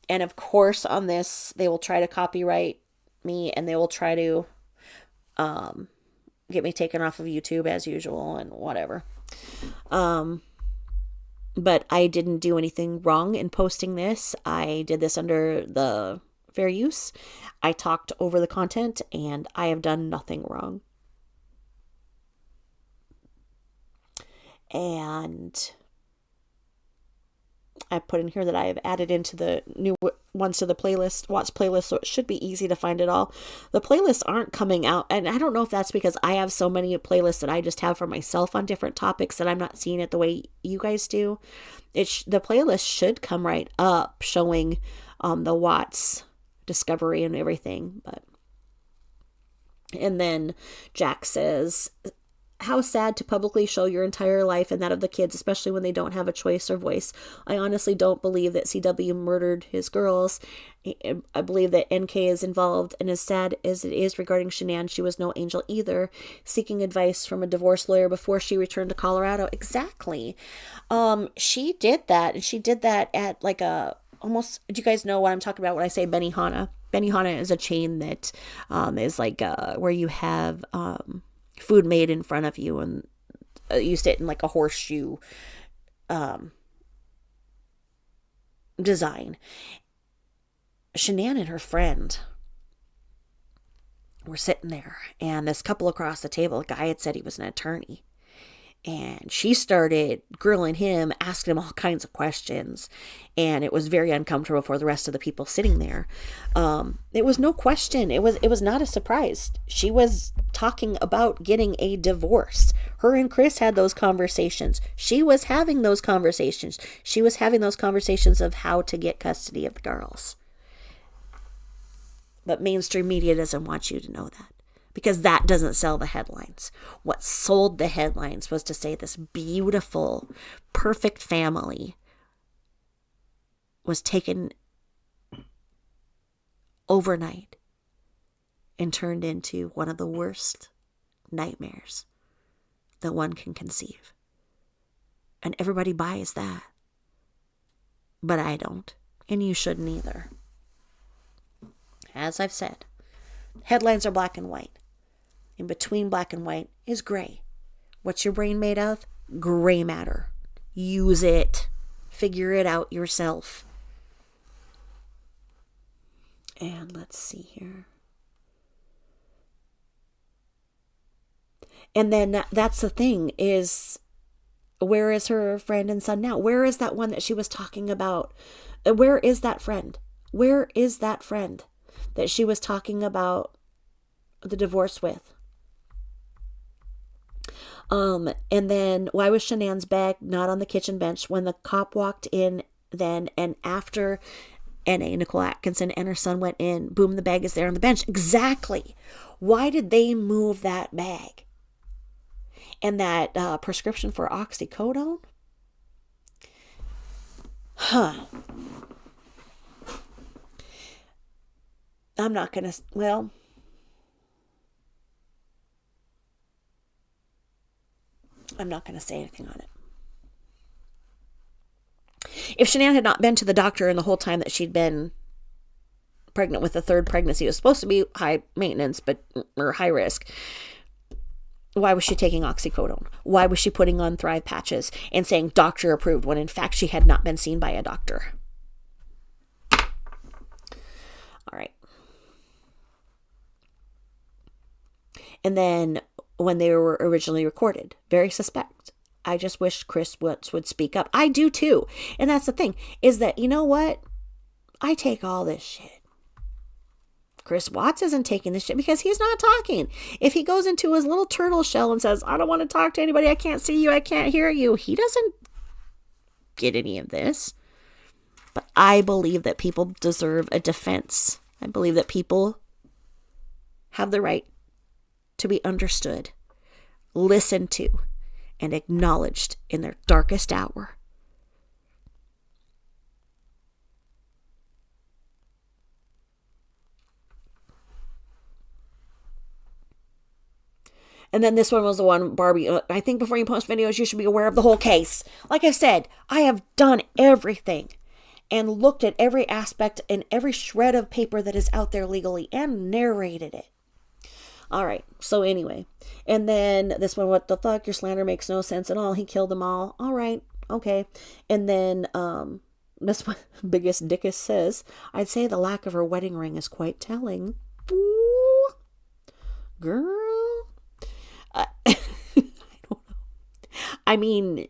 A: And of course, on this, they will try to copyright me, and they will try to get me taken off of YouTube as usual and whatever. But I didn't do anything wrong in posting this. I did this under the fair use. I talked over the content, and I have done nothing wrong. And I put in here that I have added into the new ones to the playlist, Watts playlist, so it should be easy to find it all. The playlists aren't coming out, and I don't know if that's because I have so many playlists that I just have for myself on different topics that I'm not seeing it the way you guys do. The playlist should come right up showing the Watts discovery and everything. And then Jack says, how sad to publicly show your entire life and that of the kids, especially when they don't have a choice or voice. I honestly don't believe that CW murdered his girls. I believe that NK is involved, and as sad as it is regarding Shanann, she was no angel either, seeking advice from a divorce lawyer before she returned to Colorado. Exactly. She did that, and she did that at like almost, do you guys know what I'm talking about when I say Benihana? Benihana is a chain that is like where you have food made in front of you, and you sit in like a horseshoe design. Shanann and her friend were sitting there, and this couple across the table, a guy had said he was an attorney, and she started grilling him, asking him all kinds of questions, and it was very uncomfortable for the rest of the people sitting there. It was no question. It was not a surprise. She was talking about getting a divorce. Her and Chris had those conversations. She was having those conversations. She was having those conversations of how to get custody of the girls. But mainstream media doesn't want you to know that, because that doesn't sell the headlines. What sold the headlines was to say this beautiful, perfect family was taken overnight and turned into one of the worst nightmares that one can conceive. And everybody buys that. But I don't. And you shouldn't either. As I've said, headlines are black and white. In between black and white is gray. What's your brain made of? Gray matter. Use it. Figure it out yourself. And let's see here. And then that's the thing, is where is her friend and son now? Where is that one that she was talking about? Where is that friend? Where is that friend that she was talking about the divorce with? And then why was Shanann's bag not on the kitchen bench when the cop walked in then and after N.A. Nicole Atkinson and her son went in? Boom, the bag is there on the bench. Exactly. Why did they move that bag? And that prescription for oxycodone? Huh. I'm not going to, well, I'm not going to say anything on it. If Shanann had not been to the doctor in the whole time that she'd been pregnant with the third pregnancy, it was supposed to be high maintenance, or high risk. Why was she taking oxycodone? Why was she putting on Thrive patches and saying doctor approved when in fact she had not been seen by a doctor? All right. And then when they were originally recorded, very suspect. I just wish Chris would speak up. I do too. And that's the thing, is that, you know what? I take all this shit. Chris Watts isn't taking this shit because he's not talking. If he goes into his little turtle shell and says, I don't want to talk to anybody, I can't see you, I can't hear you, he doesn't get any of this. But I believe that people deserve a defense. I believe that people have the right to be understood, listened to, and acknowledged in their darkest hour. And then this one was the one, Barbie, I think before you post videos, you should be aware of the whole case. Like I said, I have done everything and looked at every aspect and every shred of paper that is out there legally and narrated it. All right. So anyway, and then this one, what the fuck? Your slander makes no sense at all. He killed them all. All right. Okay. And then, this one, Biggest Dickus says, I'd say the lack of her wedding ring is quite telling. Ooh, girl. I don't know. I mean,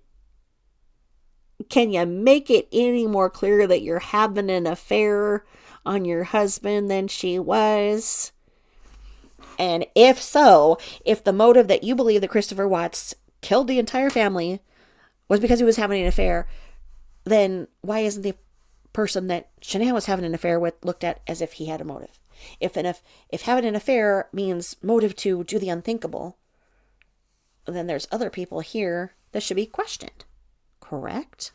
A: can you make it any more clear that you're having an affair on your husband than she was? And if so, if the motive that you believe that Christopher Watts killed the entire family was because he was having an affair, then why isn't the person that Shanann was having an affair with looked at as if he had a motive? If having an affair means motive to do the unthinkable, then there's other people here that should be questioned. Correct?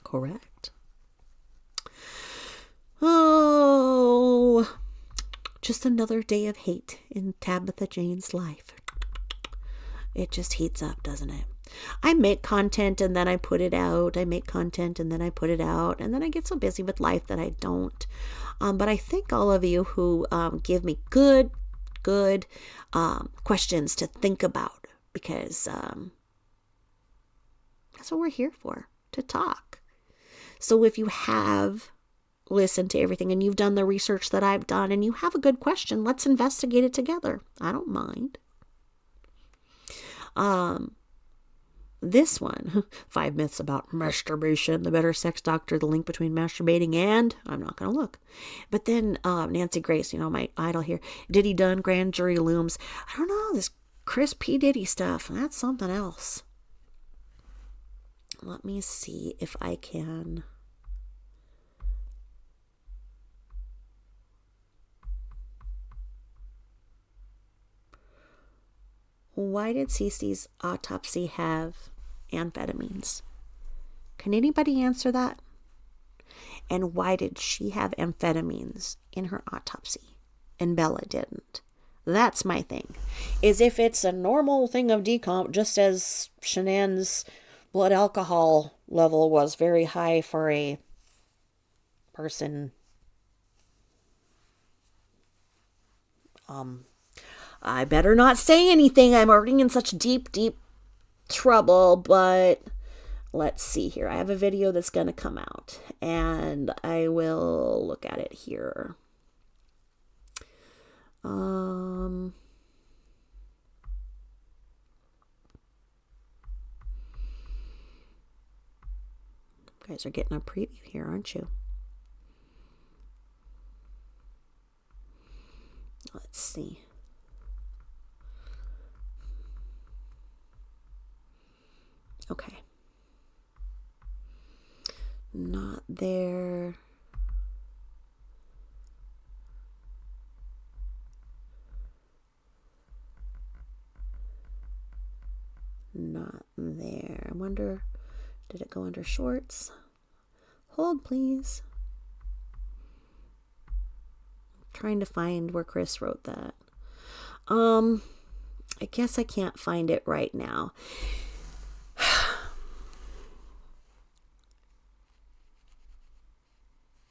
A: Correct. Oh, just another day of hate in Tabitha Jane's life. It just heats up, doesn't it? I make content and then I put it out. I make content and then I put it out. And then I get so busy with life that I don't. But I thank all of you who give me good questions to think about, because that's what we're here for, to talk. So if you have listened to everything and you've done the research that I've done and you have a good question, let's investigate it together. I don't mind. This one, 5 myths about masturbation, the better sex doctor, the link between masturbating and, I'm not going to look. But then Nancy Grace, my idol here, Diddy Dunn, grand jury looms. I don't know, this Chris P. Diddy stuff, that's something else. Let me see if I can. Why did Cece's autopsy have amphetamines? Can anybody answer that? And why did she have amphetamines in her autopsy and Bella didn't? That's my thing. Is if it's a normal thing of decomp, just as Shanann's blood alcohol level was very high for a person I better not say anything. I'm already in such deep trouble, but let's see here. I have a video that's going to come out and I will look at it here. You guys are getting a preview here, aren't you? Let's see. Okay. Not there. Not there. I wonder, did it go under shorts? Hold, please. I'm trying to find where Chris wrote that. I guess I can't find it right now.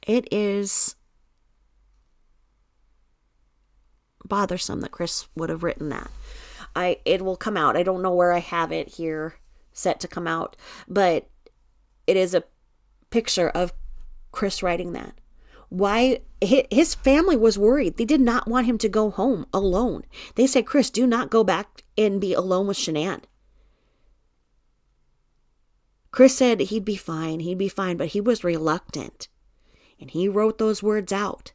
A: It is bothersome that Chris would have written that. It will come out. I don't know where I have it here set to come out, but it is a picture of Chris writing that. Why? His family was worried. They did not want him to go home alone. They said, Chris, do not go back and be alone with Shanann. Chris said he'd be fine, but he was reluctant. And he wrote those words out.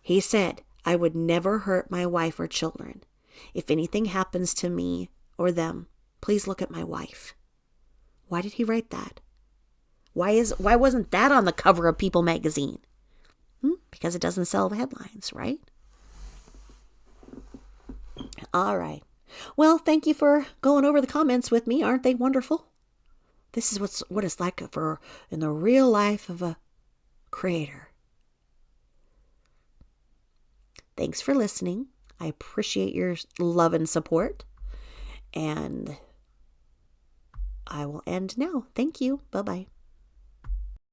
A: He said, I would never hurt my wife or children. If anything happens to me or them, please look at my wife. Why did he write that? Why wasn't that on the cover of People magazine? Because it doesn't sell headlines, right? All right. Well, thank you for going over the comments with me. Aren't they wonderful? This is what it's like in the real life of a creator. Thanks for listening. I appreciate your love and support. And I will end now. Thank you. Bye-bye.